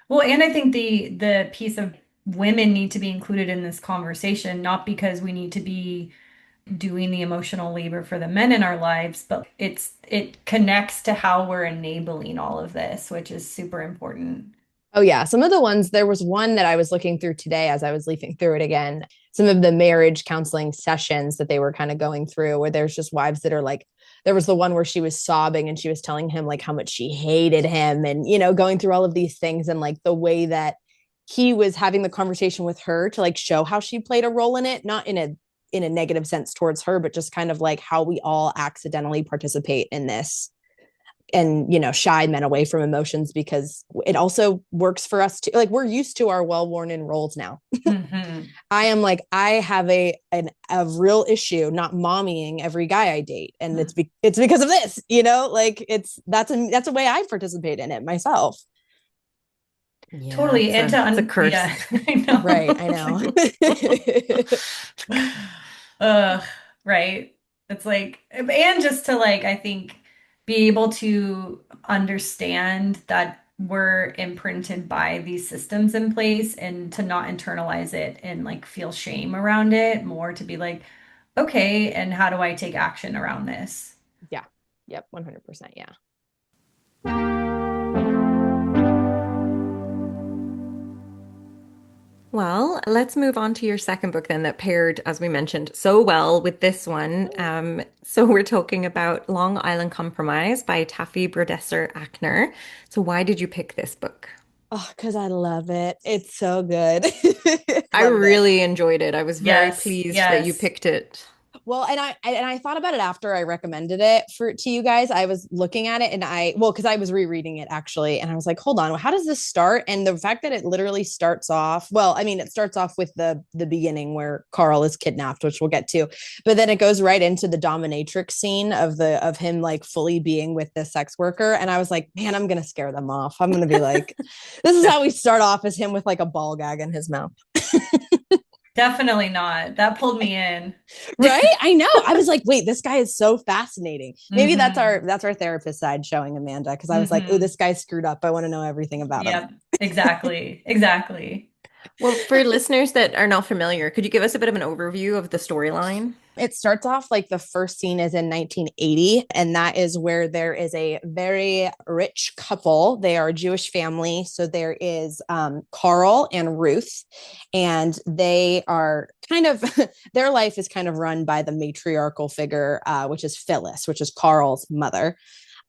Well, and I think the piece of women need to be included in this conversation, not because we need to be doing the emotional labor for the men in our lives, but it connects to how we're enabling all of this, which is super important. Oh yeah, some of the ones there was one that I was looking through today as I was leafing through it again. Some of the marriage counseling sessions that they were kind of going through where there's just wives that are like there was the one where she was sobbing and she was telling him like how much she hated him and going through all of these things and like the way that he was having the conversation with her to like show how she played a role in it, not in a negative sense towards her, but just kind of like how we all accidentally participate in this and shy men away from emotions because it also works for us to like we're used to our well-worn in roles now. Hmm. I am like I have a real issue not mommying every guy I date and it's because of this, like that's a way I participate in it myself. Yeah, Totally. And it's a curse. yeah, I know. Right, I It's know. like, ugh, right. It's like, and just to like, I think be able to understand that we're imprinted by these systems in place and to not internalize it and like feel shame around it, more to be like, okay, and how do I take action around this? Yeah, yep, 100%. Yeah. Well, let's move on to your second book then that paired, as we mentioned, so well with this one. So we're talking about Long Island Compromise by Taffy Brodesser-Akner. So why did you pick this book? Oh, because I love it. It's so good. I Loved it. really enjoyed it. I was very Yes, pleased that you yes. picked it. Well, and I thought about it after I recommended it for to you guys. I was looking at it and because I was rereading it actually, and I was like, hold on, how does this start? And the fact that it literally starts off, well, I mean, it starts off with the beginning where Carl is kidnapped, which we'll get to, but then it goes right into the dominatrix scene of him like fully being with the sex worker, and I was like, man, I'm gonna scare them off. I'm gonna be like, this is how we start off as him with like a ball gag in his mouth. Definitely not. That pulled me in. Right? I know. I was like, wait, this guy is so fascinating. Maybe that's Hmm. our therapist side showing Amanda because I was like, oh, Hmm. this guy's screwed up. I want to know everything about him. Yep, exactly. Exactly. Well, for listeners that are not familiar, could you give us a bit of an overview of the storyline? It starts off like the first scene is in 1980, and that is where there is a very rich couple. They are a Jewish family. So there is Carl and Ruth, and they are kind of, their life is kind of run by the matriarchal figure, which is Phyllis, which is Carl's mother.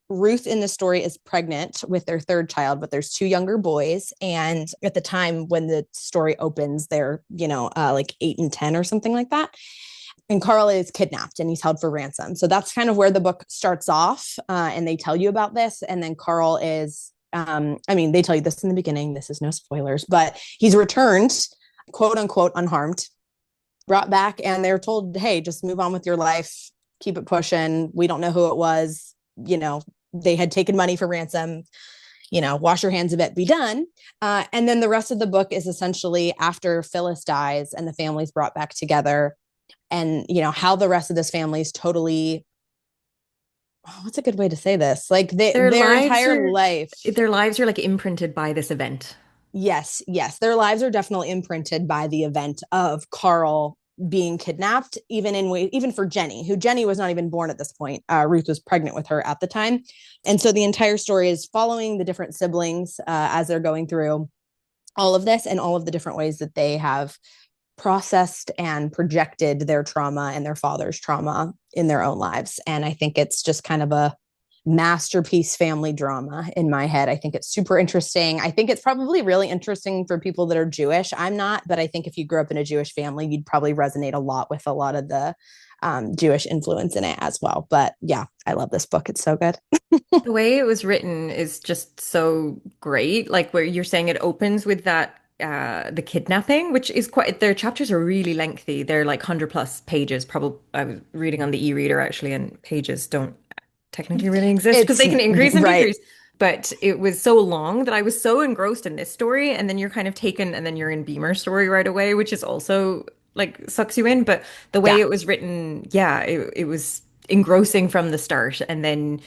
Ruth in the story is pregnant with their third child, but there's two younger boys. And at the time when the story opens, they're, like 8 and 10 or something like that. And Carl is kidnapped and he's held for ransom. So that's kind of where the book starts off. And they tell you about this. And then Carl is, I mean, they tell you this in the beginning. This is no spoilers, but he's returned, quote unquote, unharmed, brought back. And they're told, hey, just move on with your life, keep it pushing. We don't know who it was. They had taken money for ransom. Wash your hands of it, be done. And then the rest of the book is essentially after Phyllis dies and the family's brought back together and how the rest of this family is totally what's a good way to say this like Their their lives entire are life. their lives are like imprinted by this event. Yes, their lives are definitely imprinted by the event of Carl being kidnapped, even for Jenny was not even born at this point. Ruth was pregnant with her at the time, and so the entire story is following the different siblings as they're going through all of this and all of the different ways that they have processed and projected their trauma and their father's trauma in their own lives. And I think it's just kind of a masterpiece family drama in my head. I think it's super interesting. I think it's probably really interesting for people that are Jewish. I'm not, but I think if you grew up in a Jewish family, you'd probably resonate a lot with a lot of the Jewish influence in it as well. But yeah, I love this book. It's so good. The way it was written is just so great. Like where you're saying it opens with that the kidnapping, which is quite their chapters are really lengthy. They're like 100 plus pages. Probably I was reading on the e-reader actually, and pages don't technically really exist because It's they can increase and right. decrease. But it was so long that I was so engrossed in this story, and then you're kind of taken, and then you're in Beamer's story right away, which is also like sucks you in. But the way Yeah. it was written, yeah, it was engrossing from the start, and then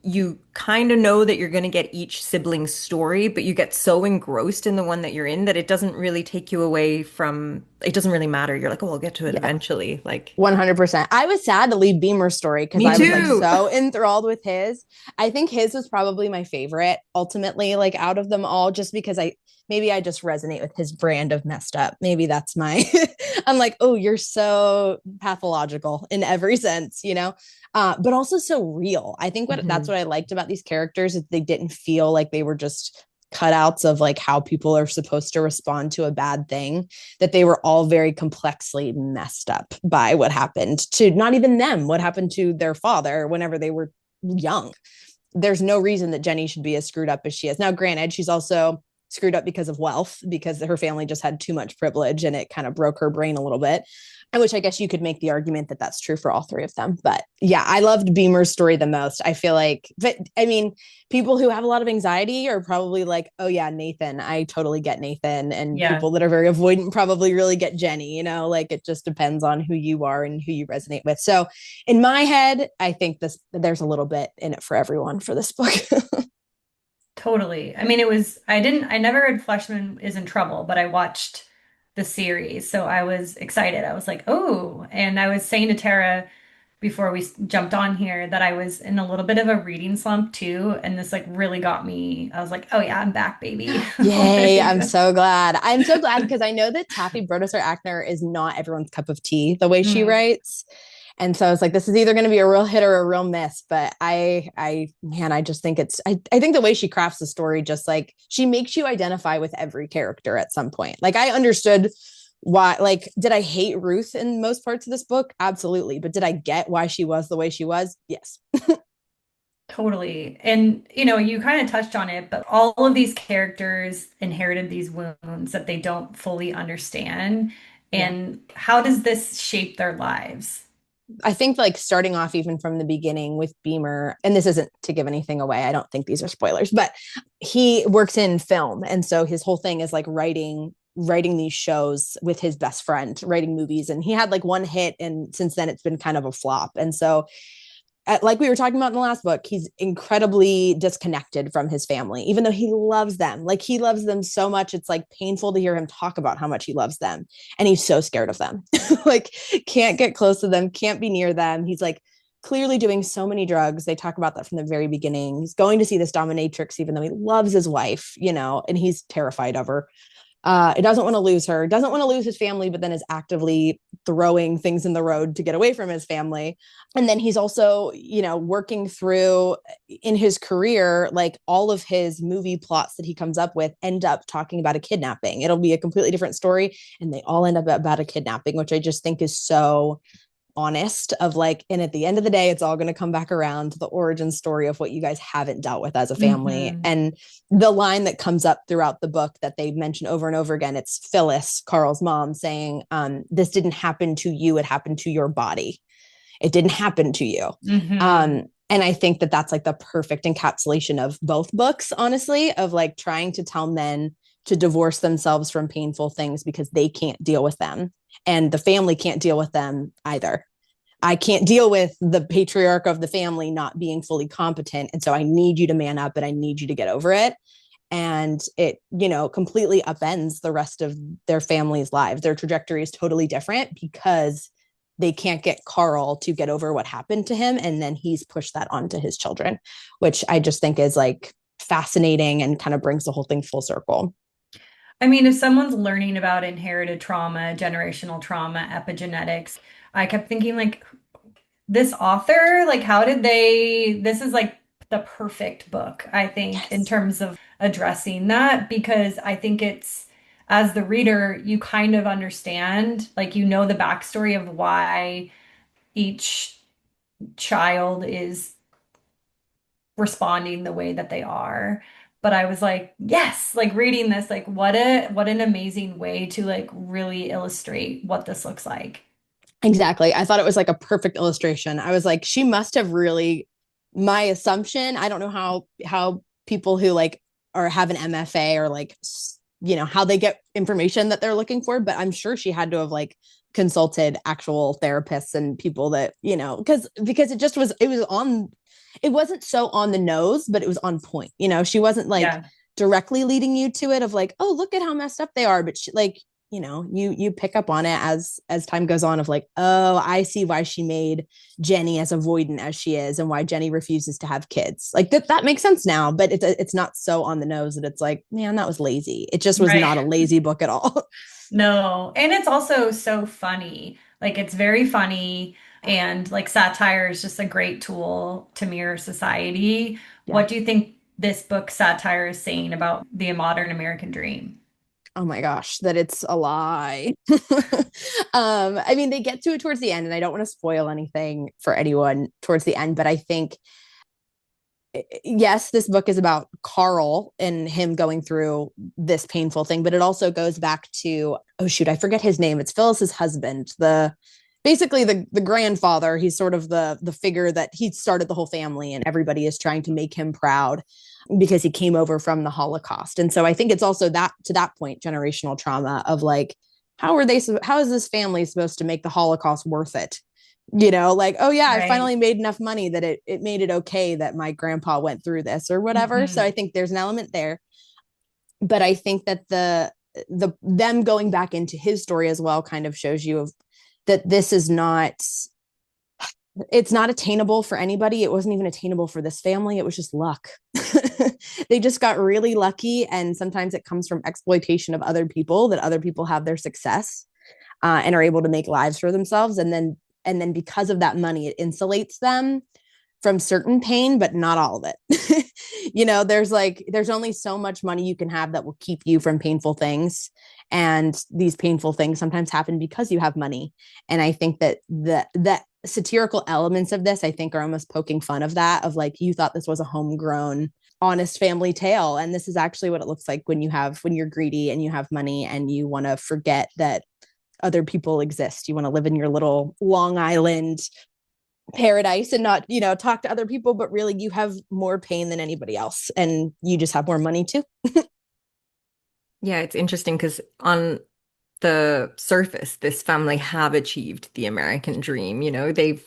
you kind of know that you're going to get each sibling's story, but you get so engrossed in the one that you're in that it doesn't really take you away from it doesn't really matter. You're like, oh, I'll get to it Yeah. eventually. Like, 100%. I was sad to leave Beamer's story because me I was like too. so enthralled with his. I think his was probably my favorite ultimately, like out of them all, just because maybe I just resonate with his brand of messed up. Maybe that's my, I'm like, oh, you're so pathological in every sense, but also so real. I think that's Mhm. what I liked about these characters is they didn't feel like they were just cutouts of like how people are supposed to respond to a bad thing, that they were all very complexly messed up by what happened to not even them, what happened to their father whenever they were young. There's no reason that Jenny should be as screwed up as she is. Now, granted, she's also screwed up because of wealth, because her family just had too much privilege and it kind of broke her brain a little bit. And which I guess you could make the argument that that's true for all three of them. But yeah, I loved Beamer's story the most. I feel like, but I mean, people who have a lot of anxiety are probably like, oh yeah, Nathan, I totally get Nathan. And Yeah, people that are very avoidant probably really get Jenny, like it just depends on who you are and who you resonate with. So in my head, I think there's a little bit in it for everyone for this book. totally. I mean, I never read Fleishman Is in Trouble, but I watched the series. So I was excited. I was like, oh, and I was saying to Tara before we jumped on here that I was in a little bit of a reading slump too. And this like really got me. I was like, oh yeah, I'm back, baby. I'm Yay, ready to I'm go. so glad. I'm so glad because I know that Taffy Brodesser-Akner is not everyone's cup of tea the way she Mm, writes. And so it's like this is either going to be a real hit or a real miss. But man, I just think I think the way she crafts the story, just like she makes you identify with every character at some point. Like I understood why, like, did I hate Ruth in most parts of this book? Absolutely. But did I get why she was the way she was? Yes. totally. And you kind of touched on it, but all of these characters inherited these wounds that they don't fully understand. Yeah. And how does this shape their lives? I think like starting off even from the beginning with Beamer, and this isn't to give anything away. I don't think these are spoilers, but he works in film. And so his whole thing is like writing these shows with his best friend, writing movies. And he had like one hit. And since then it's been kind of a flop. And so like we were talking about in the last book, he's incredibly disconnected from his family, even though he loves them. Like he loves them so much. It's like painful to hear him talk about how much he loves them. And he's so scared of them. Like can't get close to them, can't be near them. He's like clearly doing so many drugs. They talk about that from the very beginning. He's going to see this dominatrix, even though he loves his wife, and he's terrified of her. It doesn't want to lose her, doesn't want to lose his family, but then is actively throwing things in the road to get away from his family. And then he's also, working through in his career, like all of his movie plots that he comes up with end up talking about a kidnapping. It'll be a completely different story, and they all end up about a kidnapping, which I just think is so honest of like, and at the end of the day, it's all going to come back around to the origin story of what you guys haven't dealt with as a family. Hmm. And the line that comes up throughout the book that they mention over and over again, it's Phyllis, Carl's mom, saying, this didn't happen to you, it happened to your body. It didn't happen to you. Hmm. And I think that that's like the perfect encapsulation of both books, honestly, of like trying to tell men to divorce themselves from painful things because they can't deal with them. And the family can't deal with them either. I can't deal with the patriarch of the family not being fully competent. And so I need you to man up and I need you to get over it. And it, completely upends the rest of their family's lives. Their trajectory is totally different because they can't get Carl to get over what happened to him. And then he's pushed that onto his children, which I just think is like fascinating and kind of brings the whole thing full circle. I mean, if someone's learning about inherited trauma, generational trauma, epigenetics, I kept thinking like this author, like this is like the perfect book, I think, in Yes. terms of addressing that, because I think as the reader, you kind of understand, like, the backstory of why each child is responding the way that they are. But I was like, yes, like reading this, like what an amazing way to like really illustrate what this looks like. Exactly. I thought it was like a perfect illustration. I was like, she must have really, my assumption, I don't know how people who like or have an MFA or like how they get information that they're looking for, but I'm sure she had to have like consulted actual therapists and people that, because it wasn't so on the nose, but it was on point. She wasn't like Yeah. directly leading you to it of like, oh, look at how messed up they are, but she, like you pick up on it as time goes on of like, oh, I see why she made Jenny as avoidant as she is and why Jenny refuses to have kids. Like that makes sense now, but it's not so on the nose that it's like, man, that was lazy. It just was Right. not a lazy book at all. No, and it's also so funny. Like it's very funny and like satire is just a great tool to mirror society. Yeah. What do you think this book satire is saying about the modern American dream? Oh my gosh, that it's a lie. I mean, they get to it towards the end, and I don't want to spoil anything for anyone towards the end, but I think yes, this book is about Carl and him going through this painful thing, but it also goes back to, oh shoot, I forget his name. It's Phyllis's husband, the basically the grandfather. He's sort of the figure that he started the whole family, and everybody is trying to make him proud because he came over from the Holocaust. And so I think it's also that to that point, generational trauma of like, how is this family supposed to make the Holocaust worth it? Like, oh yeah, I Right. finally made enough money that it made it okay that my grandpa went through this or whatever. So Hmm. I think there's an element there. But I think that the them going back into his story as well kind of shows you of that this is not it's not attainable for anybody. It wasn't even attainable for this family. It was just luck. They just got really lucky. And sometimes it comes from exploitation of other people, that other people have their success and are able to make lives for themselves. And then because of that money, it insulates them from certain pain, but not all of it. There's only so much money you can have that will keep you from painful things. And these painful things sometimes happen because you have money. And I think that the satirical elements of this, I think, are almost poking fun of that, of like, you thought this was a homegrown, honest family tale. And this is actually what it looks like when you're greedy and you have money and you want to forget that other people exist. You want to live in your little Long Island paradise and not, talk to other people, but really you have more pain than anybody else and you just have more money too. Yeah, it's interesting because on the surface, this family have achieved the American dream. They've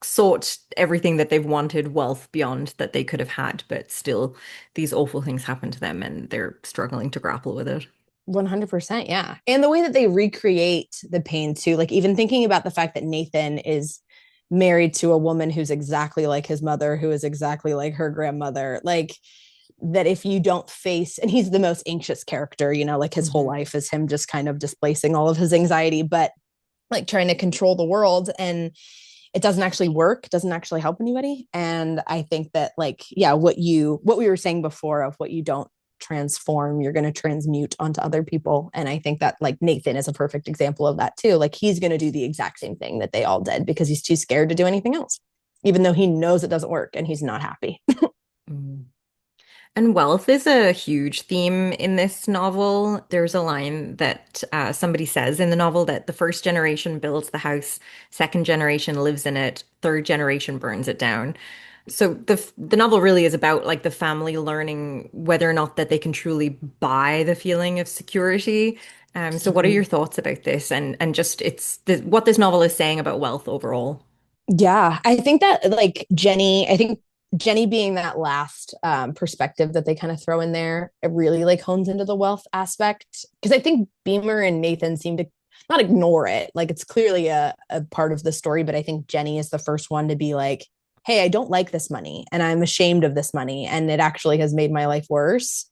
sought everything that they've wanted, wealth beyond that they could have had, but still these awful things happen to them and they're struggling to grapple with it. 100%. Yeah. And the way that they recreate the pain too, like even thinking about the fact that Nathan is married to a woman who's exactly like his mother, who is exactly like her grandmother, like that if you don't face, and he's the most anxious character, like his whole Mhm. life is him just kind of displacing all of his anxiety, but like trying to control the world, and it doesn't actually work, doesn't actually help anybody. And I think that, like, yeah, what we were saying before of what you don't transform, you're going to transmute onto other people. And I think that, like, Nathan is a perfect example of that too. Like, he's going to do the exact same thing that they all did because he's too scared to do anything else, even though he knows it doesn't work and he's not happy. Mm. And wealth is a huge theme in this novel. There's a line that somebody says in the novel that the first generation builds the house, second generation lives in it, third generation burns it down. So the novel really is about like the family learning whether or not that they can truly buy the feeling of security. So what are Mm-hmm. your thoughts about this and just what this novel is saying about wealth overall? Yeah, I think that, like, Jenny being that last perspective that they kind of throw in there, it really like hones into the wealth aspect. Because I think Beamer and Nathan seem to not ignore it. Like, it's clearly a part of the story, but I think Jenny is the first one to be like, hey, I don't like this money and I'm ashamed of this money. And it actually has made my life worse.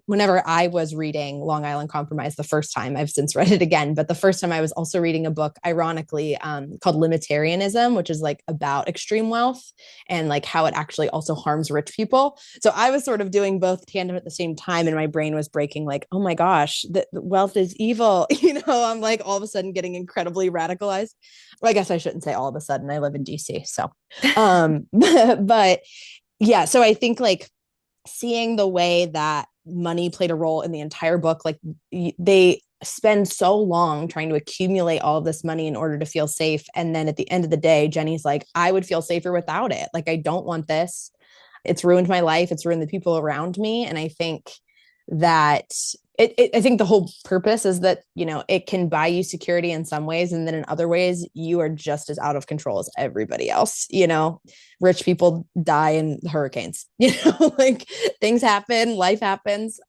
Whenever I was reading Long Island Compromise the first time, I've since read it again, but the first time I was also reading a book, ironically, called Limitarianism, which is like about extreme wealth and like how it actually also harms rich people. So I was sort of doing both tandem at the same time, and my brain was breaking like, oh my gosh, the wealth is evil. I'm like all of a sudden getting incredibly radicalized. Well, I guess I shouldn't say all of a sudden. I live in DC, so but yeah, so I think like seeing the way that money played a role in the entire book, like they spend so long trying to accumulate all of this money in order to feel safe, and then at the end of the day, Jenny's like, I would feel safer without it. Like, I don't want this. It's ruined my life, it's ruined the people around me. And I think that I think the whole purpose is that, it can buy you security in some ways, and then in other ways you are just as out of control as everybody else. Rich people die in hurricanes. Like, things happen, life happens.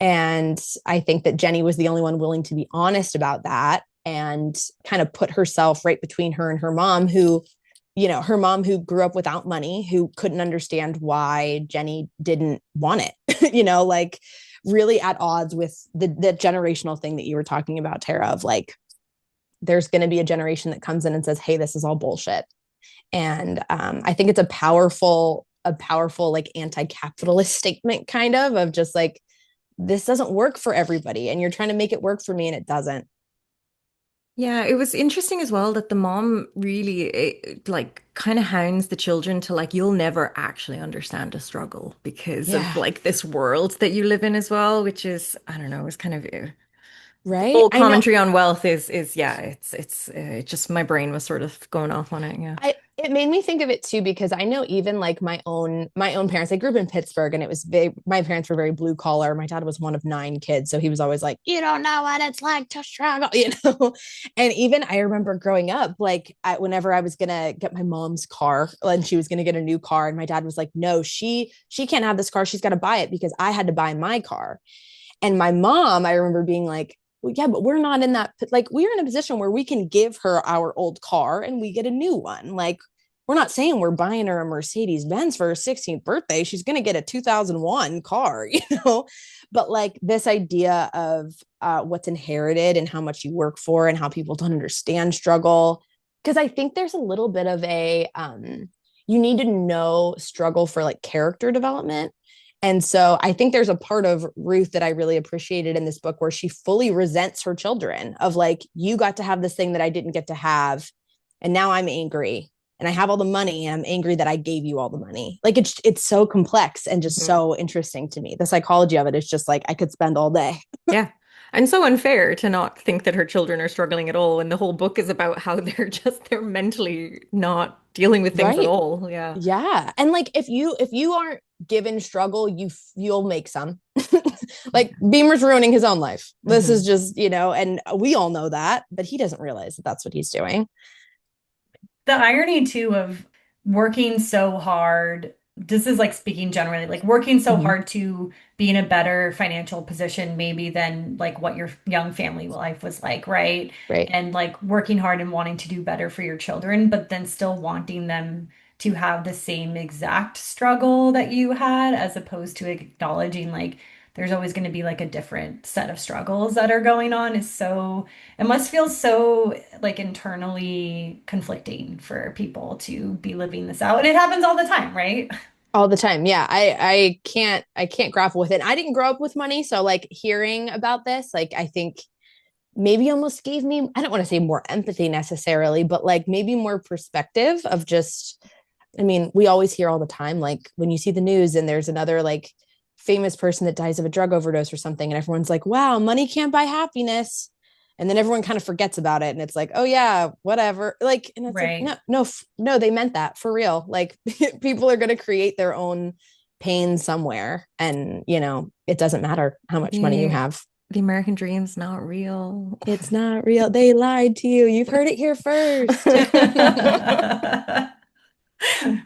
And I think that Jenny was the only one willing to be honest about that and kind of put herself right between her and her mom, who, her mom who grew up without money, who couldn't understand why Jenny didn't want it, like really at odds with the generational thing that you were talking about, Tara, of like, there's going to be a generation that comes in and says, hey, this is all bullshit. And I think it's a powerful like anti-capitalist statement kind of just like, this doesn't work for everybody and you're trying to make it work for me and it doesn't. Yeah, it was interesting as well that the mom really like kind of hounds the children to like you'll never actually understand a struggle because of Yeah. like this world that you live in as well, which is I don't know, it's kind of the Right. whole I know. commentary on wealth is yeah, it's it just my brain was sort of going off on it. Yeah. It made me think of it too, because I know even like my own parents, I grew up in Pittsburgh and it was my parents were very blue collar. My dad was one of 9 kids. So he was always like, you don't know what it's like to struggle, And even I remember growing up, like whenever I was going to get my mom's car and she was going to get a new car and my dad was like, no, she can't have this car. She's got to buy it because I had to buy my car. And my mom, I remember being like, well, yeah, but we're not in that, like, we're in a position where we can give her our old car and we get a new one. Like, we're not saying we're buying her a Mercedes Benz for her 16th birthday. She's going to get a 2001 car, But like this idea of what's inherited and how much you work for and how people don't understand struggle. Because I think there's a little bit of you need to know struggle for like character development. And so I think there's a part of Ruth that I really appreciated in this book where she fully resents her children of like, you got to have this thing that I didn't get to have. And now I'm angry and I have all the money and I'm angry that I gave you all the money. Like it's so complex and just Mhm. so interesting to me. The psychology of it is just like, I could spend all day. Yeah. And so unfair to not think that her children are struggling at all when the whole book is about how they're mentally not dealing with things at Right. all. Yeah. Yeah. And like if you aren't given struggle, you'll make some. Like Beamer's ruining his own life. This is Hmm. just, and we all know that, but he doesn't realize that that's what he's doing. The irony too of working so hard, this is like speaking generally, like working so Mhm. hard to be in a better financial position maybe than like what your young family life was like, right? Right. And like working hard and wanting to do better for your children, but then still wanting them to have the same exact struggle that you had, as opposed to acknowledging like there's always going to be like a different set of struggles that are going on is so it must feel so like internally conflicting for people to be living this out. And it happens all the time, right? All the time. Yeah. I can't grapple with it. I didn't grow up with money. So like hearing about this, like I think maybe almost gave me, I don't want to say more empathy necessarily, but like maybe more perspective of just, I mean, we always hear all the time, like when you see the news and there's another like famous person that dies of a drug overdose or something, and everyone's like, wow, money can't buy happiness. And then everyone kind of forgets about it. And it's like, oh, yeah, whatever. Like, and it's like, Right. no, no, no, they meant that for real. Like, people are going to create their own pain somewhere. And, it doesn't matter how much money you The have. the American dream's not real. It's not real. They lied to you. You've heard it here first.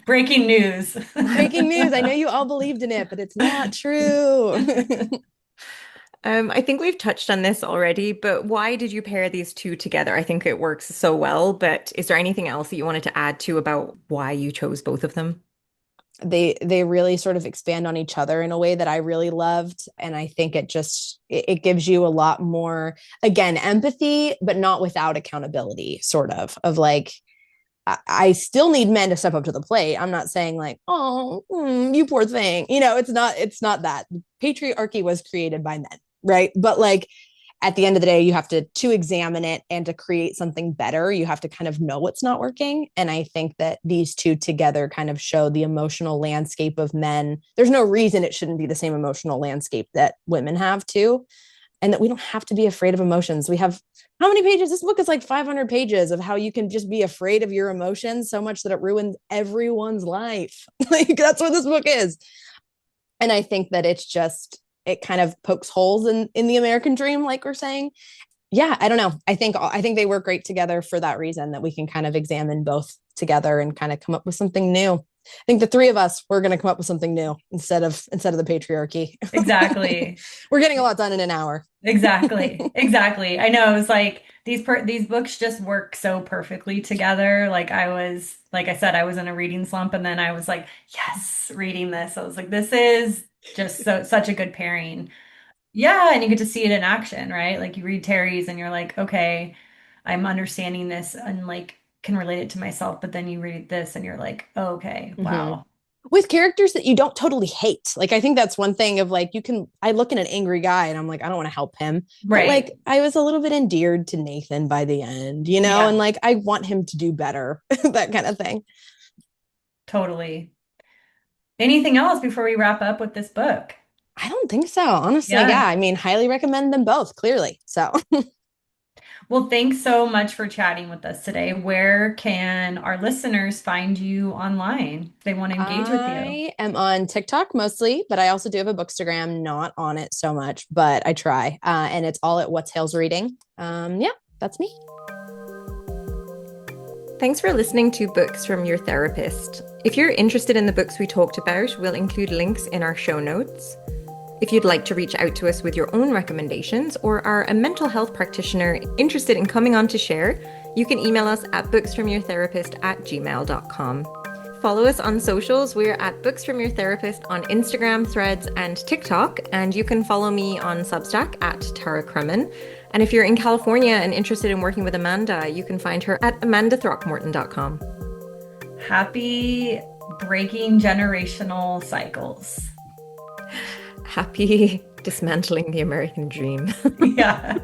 Breaking news. Breaking news. I know you all believed in it, but it's not true. I think we've touched on this already, but why did you pair these two together? I think it works so well, but is there anything else that you wanted to add to about why you chose both of them? They really sort of expand on each other in a way that I really loved. And I think it gives you a lot more, again, empathy, but not without accountability, sort of like, I still need men to step up to the plate. I'm not saying like, oh, you poor thing. It's not that. Patriarchy was created by men, right? But like at the end of the day, you have to examine it and to create something better, you have to kind of know what's not working. And I think that these two together kind of show the emotional landscape of men. There's no reason it shouldn't be the same emotional landscape that women have too, and that we don't have to be afraid of emotions. We have how many pages? This book is like 500 pages of how you can just be afraid of your emotions so much that it ruins everyone's life. Like that's what this book is. And I think that it kind of pokes holes in the American dream, like we're saying. Yeah, I don't know. I think they work great together for that reason, that we can kind of examine both together and kind of come up with something new. I think the three of us, we're going to come up with something new instead of the patriarchy. Exactly. We're getting a lot done in an hour. Exactly. Exactly. I know, it was like these books just work so perfectly together. Like I said, I was in a reading slump, and then I was like, yes, reading this. I was like, this is just such a good pairing. Yeah, and you get to see it in action, right? Like you read Terry's and you're like, okay, I'm understanding this and like can relate it to myself, but then you read this and you're like, oh, okay, Mm-hmm. wow. With characters that you don't totally hate. Like I think that's one thing of like I look at an angry guy and I'm like, I don't want to help him. But like Right. I was a little bit endeared to Nathan by the end, and Yeah, like I want him to do better, that kind of thing. totally. Anything else before we wrap up with this book? I don't think so. Honestly, yeah. Yeah. I mean, highly recommend them both, clearly. So Well, thanks so much for chatting with us today. Where can our listeners find you online if they want to engage with you? I am on TikTok mostly, but I also do have a Bookstagram, not on it so much, but I try. And it's all at What's Hales Reading. Yeah, that's me. Thanks for listening to Books from Your Therapist. If you're interested in the books we talked about, we'll include links in our show notes. If you'd like to reach out to us with your own recommendations or are a mental health practitioner interested in coming on to share, you can email us at booksfromyourtherapist@gmail.com. Follow us on socials. We're at Books From Your Therapist on Instagram, Threads, and TikTok. And you can follow me on Substack at Tara Kremen. And if you're in California and interested in working with Amanda, you can find her at amandathrockmorton.com. Happy breaking generational cycles. Happy dismantling the American dream. Yeah.